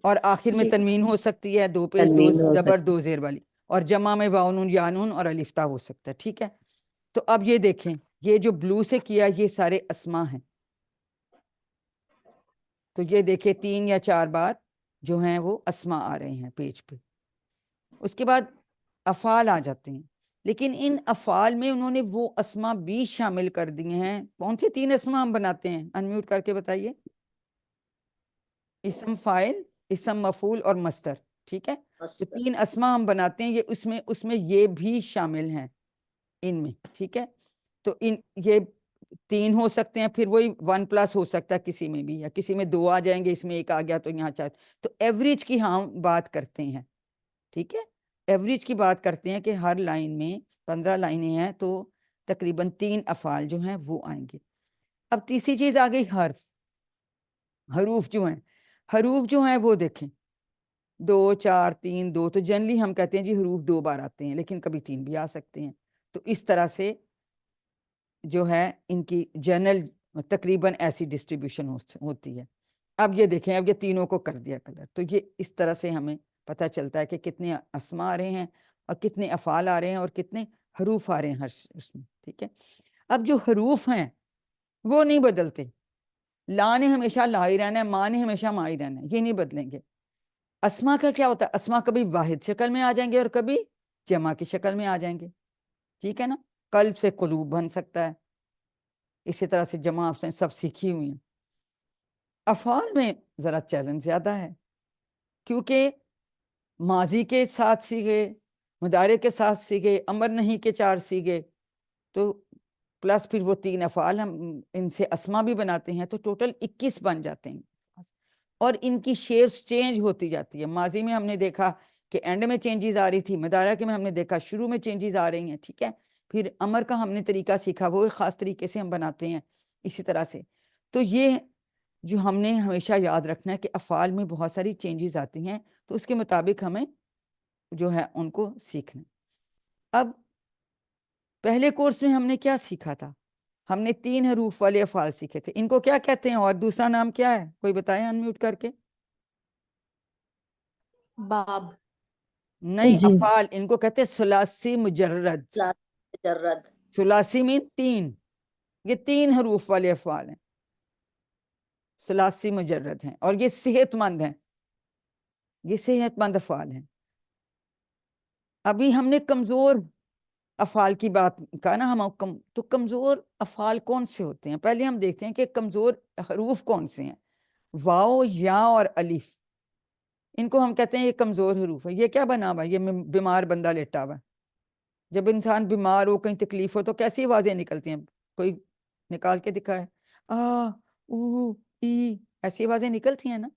اور آخر میں جی تنوین ہو سکتی ہے، دو پیش، دو زبر، دو زیر والی، اور جمع میں واو نون یا نون اور الف تا ہو سکتا ہے، ٹھیک ہے؟ تو اب یہ دیکھیں، یہ جو بلو سے کیا یہ سارے اسما ہیں، تو یہ دیکھیں 3 یا 4 بار جو ہیں وہ اسما آ رہے ہیں پیج پہ۔ اس کے بعد افعال آ جاتے ہیں، لیکن ان افعال میں انہوں نے وہ اسما بھی شامل کر دیے ہیں۔ کون سے 3 اسما ہم بناتے ہیں؟ انمیوٹ کر کے بتائیے۔ اسم فاعل، اسم مفعول اور مصدر، ٹھیک ہے؟ تو 3 اسما ہم بناتے ہیں، یہ اس میں یہ بھی شامل ہیں ان میں، ٹھیک ہے؟ تو یہ 3 ہو سکتے ہیں، پھر وہی 1 پلس ہو سکتا ہے کسی میں بھی، یا کسی میں 2 آ جائیں گے، اس میں 1 آ گیا تو یہاں تو ایوریج کی ہم بات کرتے ہیں، ٹھیک ہے؟ ایوریج کی بات کرتے ہیں کہ ہر لائن میں 15 لائنیں ہیں تو تقریباً 3 افعال جو ہیں وہ آئیں گے۔ اب تیسری چیز آ گئی حروف جو ہیں، حروف جو ہیں وہ دیکھیں 2 4 3 2، تو جنرلی ہم کہتے ہیں جی حروف 2 بار آتے ہیں، لیکن کبھی 3 بھی آ سکتے ہیں۔ تو اس طرح سے جو ہے ان کی جنرل تقریباً ایسی ڈسٹریبیوشن ہوتی ہے۔ اب یہ دیکھیں، اب یہ تینوں کو کر دیا کلر، تو یہ اس طرح سے ہمیں پتہ چلتا ہے کہ کتنے اسما آ رہے ہیں اور کتنے افعال آ رہے ہیں اور کتنے حروف آ رہے ہیں ہر اس میں، ٹھیک ہے؟ اب جو حروف ہیں وہ نہیں بدلتے، لا نے ہمیشہ لا ہی رہنا ہے، ما نے ہمیشہ ما ہی رہنا ہے، یہ نہیں بدلیں گے۔ اسما کا کیا ہوتا ہے؟ اسما کبھی واحد شکل میں آ جائیں گے اور کبھی جمع کی شکل میں آ جائیں گے، ٹھیک ہے نا؟ قلب سے قلوب بن سکتا ہے، اسی طرح سے جمع آپ سے سب سیکھی ہوئی ہیں۔ افعال میں ذرا چیلنج زیادہ ہے، کیونکہ ماضی کے 7 سیغے، مضارع کے 7 سیغے، امر نہیں کے 4 سیغے، تو پلس پھر وہ 3 افعال ہم ان سے اسما بھی بناتے ہیں، تو ٹوٹل 21 بن جاتے ہیں، اور ان کی شیپس چینج ہوتی جاتی ہے۔ ماضی میں ہم نے دیکھا کہ اینڈ میں چینجز آ رہی تھی، مضارع کے میں ہم نے دیکھا شروع میں چینجز آ رہی ہیں، ٹھیک ہے؟ پھر امر کا ہم نے طریقہ سیکھا، وہ ایک خاص طریقے سے ہم بناتے ہیں اسی طرح سے۔ تو یہ جو ہم نے ہمیشہ یاد رکھنا ہے کہ افعال میں بہت ساری چینجز آتی ہیں، تو اس کے مطابق ہمیں جو ہے ان کو سیکھنا۔ اب پہلے کورس میں ہم نے کیا سیکھا تھا؟ ہم نے 3 حروف والے افعال سیکھے تھے، ان کو کیا کہتے ہیں اور دوسرا نام کیا ہے؟ کوئی بتائیں انمیوٹ کر کے۔ باب، نہیں، افعال ان کو کہتے ہیں ثلاثی مجرد۔ مجرد، ثلاثی میں 3، یہ 3 حروف والے افعال ہیں، ثلاثی مجرد ہیں، اور یہ صحت مند ہیں، یہ صحت مند افعال ہیں۔ ابھی ہم نے کمزور افعال کی بات کا نا، تو کمزور افعال کون سے ہوتے ہیں؟ پہلے ہم دیکھتے ہیں کہ کمزور حروف کون سے ہیں۔ واو، یا اور الف، ان کو ہم کہتے ہیں یہ کمزور حروف ہے۔ یہ کیا بنا ہوا ہے؟ یہ بیمار بندہ لیٹا ہوا ہے۔ جب انسان بیمار ہو، کہیں تکلیف ہو، تو کیسی آوازیں نکلتی ہیں؟ کوئی نکال کے دکھائے، آ او ای، ایسی آوازیں نکلتی ہیں نا۔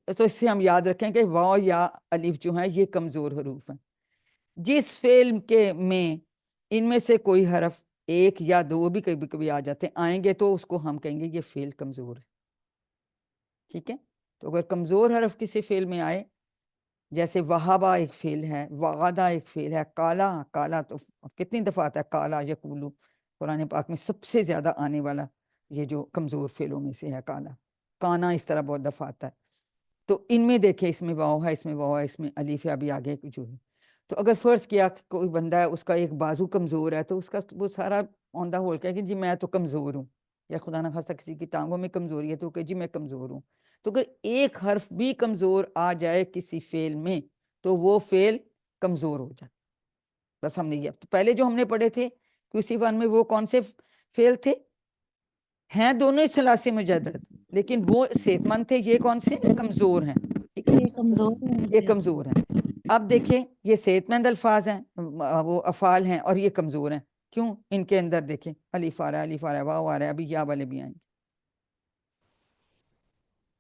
تو اس سے ہم یاد رکھیں کہ واو یا الف جو ہیں یہ کمزور حروف ہیں۔ جس فعل کے میں ان میں سے کوئی حرف 1 یا 2 بھی کبھی کبھی آ جاتے ہیں، آئیں گے، تو اس کو ہم کہیں گے یہ فعل کمزور ہے، ٹھیک ہے؟ تو اگر کمزور حرف کسی فعل میں آئے، جیسے وہابا ایک فعل ہے، وعدہ ایک فعل ہے، کالا، کالا تو کتنی دفعہ آتا ہے؟ کالا یقولو، قرآن پاک میں سب سے زیادہ آنے والا یہ جو کمزور فعلوں میں سے ہے کالا۔ کانا اس طرح بہت دفعہ آتا ہے۔ تو ان میں دیکھیں، اس میں واو ہے، اس میں واو ہے، اس میں الف ہے، ابھی آگے جو ہے۔ تو اگر فرض کیا کہ کوئی بندہ ہے، اس کا ایک بازو کمزور ہے، تو اس کا وہ سارا آن دا ہول کہے کہ جی میں تو کمزور ہوں، یا خدا نہ خواستہ کسی کی ٹانگوں میں کمزوری ہے تو کہ جی میں کمزور ہوں۔ تو اگر ایک حرف بھی کمزور آ جائے کسی فعل میں، تو وہ فعل کمزور ہو جاتا، بس ہم نے یہ تو پہلے جو ہم نے پڑھے تھے QC1 میں وہ کون سے فیل تھے؟ ہیں دونوں ہی ثلاثی مجدد، لیکن وہ صحت مند تھے، یہ کون سے کمزور ہیں، ٹھیک ہے، یہ کمزور ہیں یہ کمزور ہیں۔ اب دیکھیں یہ صحت مند الفاظ ہیں، وہ افعال ہیں، اور یہ کمزور ہیں، کیوں؟ ان کے اندر دیکھیں الف آ رہا ہے، الف آ رہا ہے، واو آ رہا ہے، ابھی یا والے بھی آئیں گے۔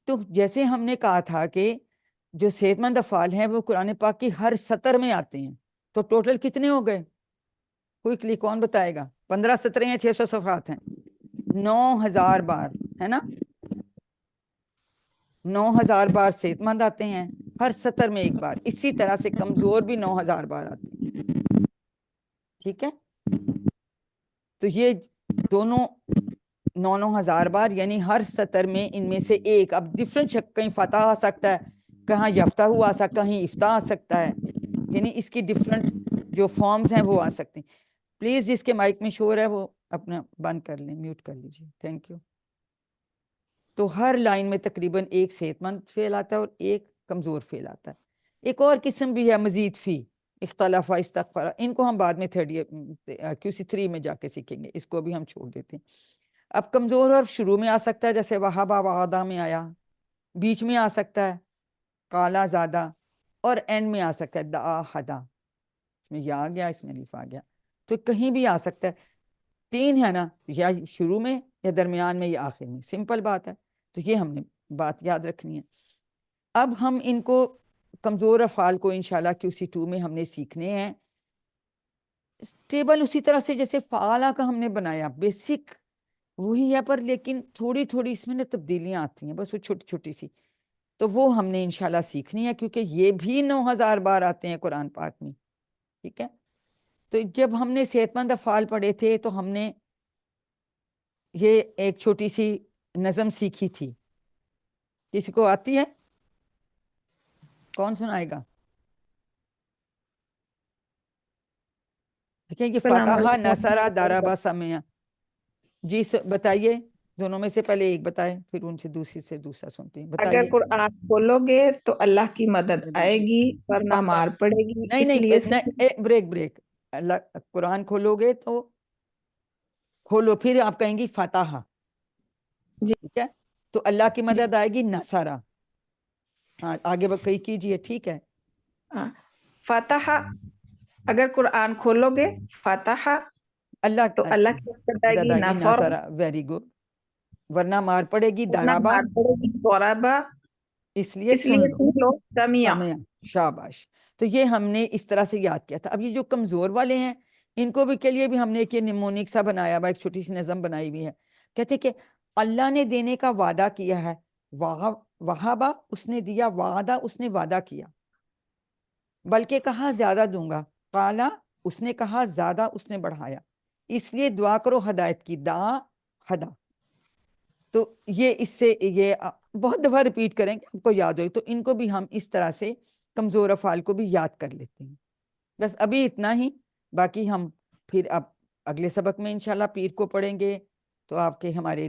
تو جیسے ہم نے کہا تھا کہ جو صحت مند افعال ہیں وہ قرآن پاک کی ہر سطر میں آتے ہیں، تو ٹوٹل کتنے ہو گئے؟ کوئکلی کون بتائے گا؟ 15 سطریں ہیں، 600 صفحات ہیں، 9000 بار ہے نا، 9000 بار صحت مند آتے ہیں ہر سطر میں ایک بار، اسی طرح سے کمزور بھی 9000 بار آتے ہیں، ٹھیک ہے۔ تو یہ دونوں 9000 بار، یعنی ہر سطر میں ان میں سے ایک، اب ڈفرنٹ شکل، کہیں فتح آ سکتا ہے، کہاں یفتح آ سکتا ہے، کہیں افتح آ سکتا ہے، یعنی اس کی ڈفرنٹ جو فارمز ہیں وہ آ سکتے ہیں۔ پلیز جس کے مائک میں شور ہے وہ اپنا بند کر لیں، میوٹ کر لیجیے، تھینک یو۔ تو ہر لائن میں تقریباً ایک صحت مند فعل آتا ہے اور ایک کمزور فعل آتا ہے۔ ایک اور قسم بھی ہے مزید فی، اختلاف، استغفر، ان کو ہم بعد میں QC3 میں جا کے سیکھیں گے، اس کو بھی ہم چھوڑ دیتے ہیں۔ اب کمزور حرف شروع میں آ سکتا ہے، جیسے وہابا وعدہ میں آیا، بیچ میں آ سکتا ہے کالا زادہ، اور اینڈ میں آ سکتا ہے دعا حدا، اس میں یا آ گیا، اس میں الف آ گیا، تو کہیں بھی آ سکتا ہے۔ 3 ہے نا، یا شروع میں یا درمیان میں یا آخر میں، سمپل بات ہے، تو یہ ہم نے بات یاد رکھنی ہے۔ اب ہم ان کو کمزور افعال کو انشاءاللہ QC2 میں ہم نے سیکھنے ہیں۔ ٹیبل اسی طرح سے جیسے فعالہ کا ہم نے بنایا، بیسک وہی ہے، پر لیکن تھوڑی تھوڑی اس میں نا تبدیلیاں آتی ہیں، بس وہ چھوٹی چھوٹی سی، تو وہ ہم نے انشاءاللہ سیکھنی ہے، کیونکہ یہ بھی 9000 بار آتے ہیں قرآن پاک میں، ٹھیک ہے۔ تو جب ہم نے صحت مند افعال پڑھے تھے تو ہم نے یہ ایک چھوٹی سی نظم سیکھی تھی، کسی کو آتی ہے؟ کون سنائے گا؟ دیکھیں کہ فتح، نصرہ، ضربہ، سمع، جی بتائیے، دونوں میں سے پہلے ایک بتائے، پھر ان سے دوسری سے دوسرا سنتے ہیں، اگر بتائیے۔ قرآن کھولو گے تو اللہ کی مدد آئے گی ورنہ مار پڑے گی، نہیں اس نہیں لیے نہیں، بریک، اللہ قرآن کھولو گے تو کھولو، پھر آپ کہیں گی فتح، جی ٹھیک ہے، تو اللہ کی مدد آئے گی نصرہ، ہاں آگے کہیں کیجئے، ٹھیک ہے۔ فتح، اگر قرآن کھولو گے فتح اللہ تو اللہ کی مدد آئے گی نصر، نصرہ، ویری گڈ، ورنہ مار پڑے گی ورنہ ضربہ، مار پڑے گی ضربہ، اس لیے اس لیے سن لو سمیا۔ سمع، شاباش۔ تو یہ ہم نے اس طرح سے یاد کیا تھا۔ اب یہ جو کمزور والے ہیں ان کو بھی کے لیے بھی ہم نے ایک یہ نمونک سا بنایا ہوا، ایک چھوٹی سی نظم بنائی ہوئی ہے، کہتے کہ اللہ نے دینے کا وعدہ کیا ہے، وہابا اس نے دیا، وعدہ اس نے وعدہ کیا، بلکہ کہا زیادہ دوں گا، قالا اس نے کہا زیادہ اس نے بڑھایا، اس لیے دعا کرو ہدایت کی، دعا ہدا۔ تو یہ اس سے یہ بہت دفعہ ریپیٹ کریں کہ آپ کو یاد ہوئے، تو ان کو بھی ہم اس طرح سے کمزور افعال کو بھی یاد کر لیتے ہیں۔ بس ابھی اتنا ہی، باقی ہم پھر اب اگلے سبق میں انشاءاللہ پیر کو پڑھیں گے، تو آپ کے ہمارے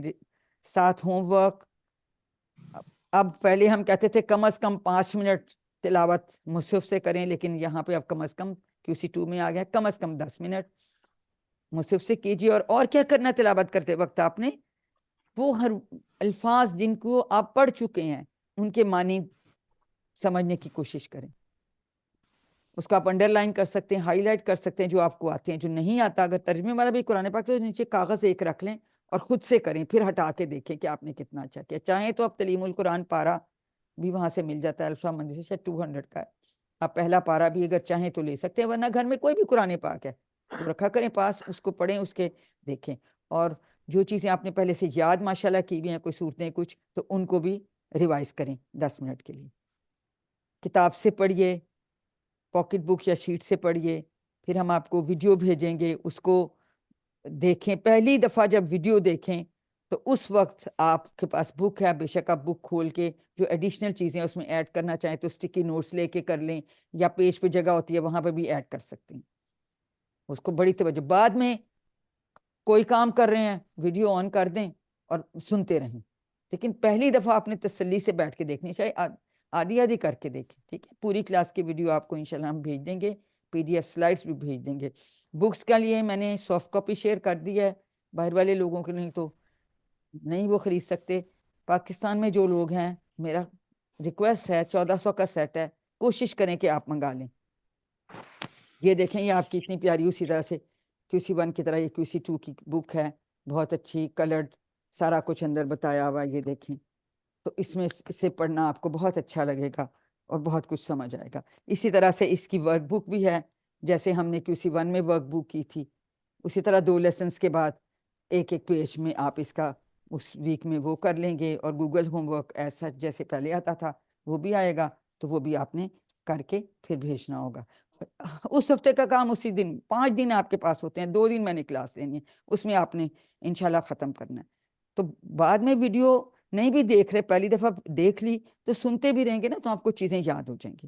ساتھ ہوم ورک، اب پہلے ہم کہتے تھے کم از کم 5 منٹ تلاوت مصحف سے کریں، لیکن یہاں پہ اب کم از کم QC2 میں آ گیا، کم از کم 10 منٹ مصحف سے کیجیے۔ اور کیا کرنا تلاوت کرتے وقت آپ نے؟ وہ ہر الفاظ جن کو آپ پڑھ چکے ہیں ان کے معنی سمجھنے کی کوشش کریں، اس کا آپ انڈر لائن کر سکتے ہیں، ہائی لائٹ کر سکتے ہیں جو آپ کو آتے ہیں۔ جو نہیں آتا، اگر ترجمے والا بھی قرآن پاک تو نیچے کاغذ ایک رکھ لیں اور خود سے کریں، پھر ہٹا کے دیکھیں کہ آپ نے کتنا اچھا کیا۔ چاہیں تو اب تعلیم القرآن پارا بھی وہاں سے مل جاتا ہے، الفا منزل سے شاید 200 کا ہے، آپ پہلا پارا بھی اگر چاہیں تو لے سکتے ہیں، ورنہ گھر میں کوئی بھی قرآن پاک ہے وہ رکھا کریں پاس، اس کو پڑھیں، اس کے دیکھیں، اور جو چیزیں آپ نے پہلے سے یاد ماشاءاللہ کی ہوئی ہیں، کوئی صورتیں کچھ، تو ان کو بھی ریوائز کریں 10 منٹ کے لیے۔ کتاب سے پڑھیے، پاکٹ بک یا شیٹ سے پڑھیے، پھر ہم آپ کو ویڈیو بھیجیں گے، اس کو دیکھیں۔ پہلی دفعہ جب ویڈیو دیکھیں تو اس وقت آپ کے پاس بک ہے، بے شک آپ بک کھول کے جو ایڈیشنل چیزیں اس میں ایڈ کرنا چاہیں تو اسٹکی نوٹس لے کے کر لیں، یا پیج پہ جگہ ہوتی ہے وہاں پہ بھی ایڈ کر سکتے ہیں، اس کو بڑی توجہ۔ بعد میں کوئی کام کر رہے ہیں ویڈیو آن کر دیں اور سنتے رہیں، لیکن پہلی دفعہ آپ نے تسلی سے بیٹھ کے دیکھنی چاہیے، آدھی آدھی کر کے دیکھیں، ٹھیک ہے۔ پوری کلاس کی ویڈیو آپ کو انشاءاللہ ہم بھیج دیں گے PDF سلائڈس بھی بھیج دیں گے. بکس کے لیے میں نے سافٹ کاپی شیئر کر دی ہے, باہر والے لوگوں کے لیے تو نہیں وہ خرید سکتے. پاکستان میں جو لوگ ہیں, میرا ریکویسٹ ہے 1400 کا سیٹ ہے, کوشش کریں کہ آپ منگا لیں. یہ دیکھیں یہ آپ کی اتنی پیاری, اسی طرح سے QC1 کی طرح یہ QC2 کی بک ہے, بہت اچھی کلرڈ, سارا کچھ اندر بتایا ہوا. یہ دیکھیں تو اس میں اسے پڑھنا آپ کو بہت اچھا لگے گا اور بہت کچھ سمجھ آئے گا. اسی طرح سے اس کی ورک بک بھی ہے, جیسے ہم نے QC1 میں ورک بک کی تھی, اسی طرح 2 لیسنس کے بعد ایک پیج میں آپ اس کا اس ویک میں وہ کر لیں گے, اور گوگل ہوم ورک ایسا جیسے پہلے آتا تھا وہ بھی آئے گا, تو وہ بھی آپ نے کر کے پھر بھیجنا ہوگا. اس ہفتے کا کام اسی دن, 5 دن آپ کے پاس ہوتے ہیں, 2 دن میں نے کلاس لینی ہے, اس میں آپ نے انشاءاللہ ختم کرنا ہے. تو بعد میں ویڈیو نہیں بھی دیکھ رہے, پہلی دفعہ دیکھ لی تو سنتے بھی رہیں گے نا, تو آپ کو چیزیں یاد ہو جائیں گی.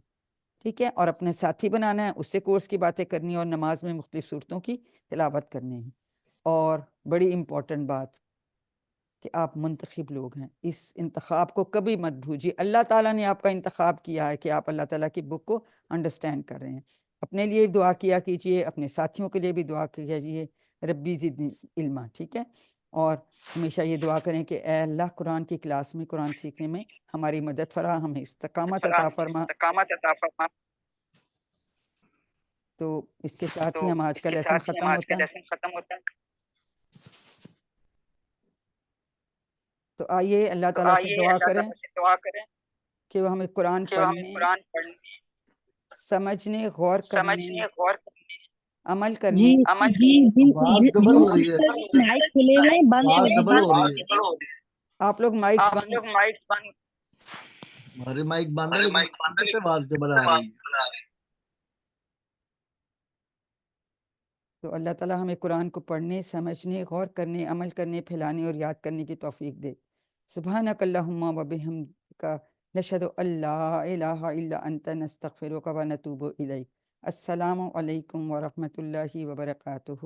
ٹھیک ہے, اور اپنے ساتھی بنانا ہے, اس سے کورس کی باتیں کرنی ہے, اور نماز میں مختلف صورتوں کی تلاوت کرنی ہے. اور بڑی امپورٹنٹ بات کہ آپ منتخب لوگ ہیں, اس انتخاب کو کبھی مت بھولیے. اللہ تعالیٰ نے آپ کا انتخاب کیا ہے کہ آپ اللہ تعالیٰ کی بک کو انڈرسٹینڈ کر رہے ہیں. اپنے لیے دعا کیا کیجئے, اپنے ساتھیوں کے لیے بھی دعا کیجئے, ربی زدنی علما. ٹھیک ہے, اور ہمیشہ یہ دعا کریں کہ اے اللہ قرآن کی کلاس میں, قرآن سیکھنے میں ہماری مدد فرما, ہمیں استقامت عطا فرما. تو اس کے ساتھ ہی ہم آج کا لیسن ختم ہوتا ہے. تو آئیے اللہ تعالیٰ سے دعا کریں کہ وہ ہمیں قرآن پڑھنے, سمجھنے, غور کرنے, عمل جی کرنے. جی آواز بالکل ڈبل ہو رہی ہے, مائک کھلے ہوئے بند آواز کریں ڈبل جی. ہو رہی ہے. آپ لوگ مائکس بند, ہماری مائک بند ہے لیکن ادھر سے آواز ڈبل آ رہی ہے. تو اللہ تعالیٰ ہمیں قرآن کو پڑھنے, سمجھنے, غور کرنے, عمل کرنے, پھیلانے اور یاد کرنے کی توفیق دے. سبحانک اللہم و بحمدک نشہد ان لا الہ الا انت نستغفرک و نتوب الیک. السلام علیکم ورحمۃ اللہ وبرکاتہ.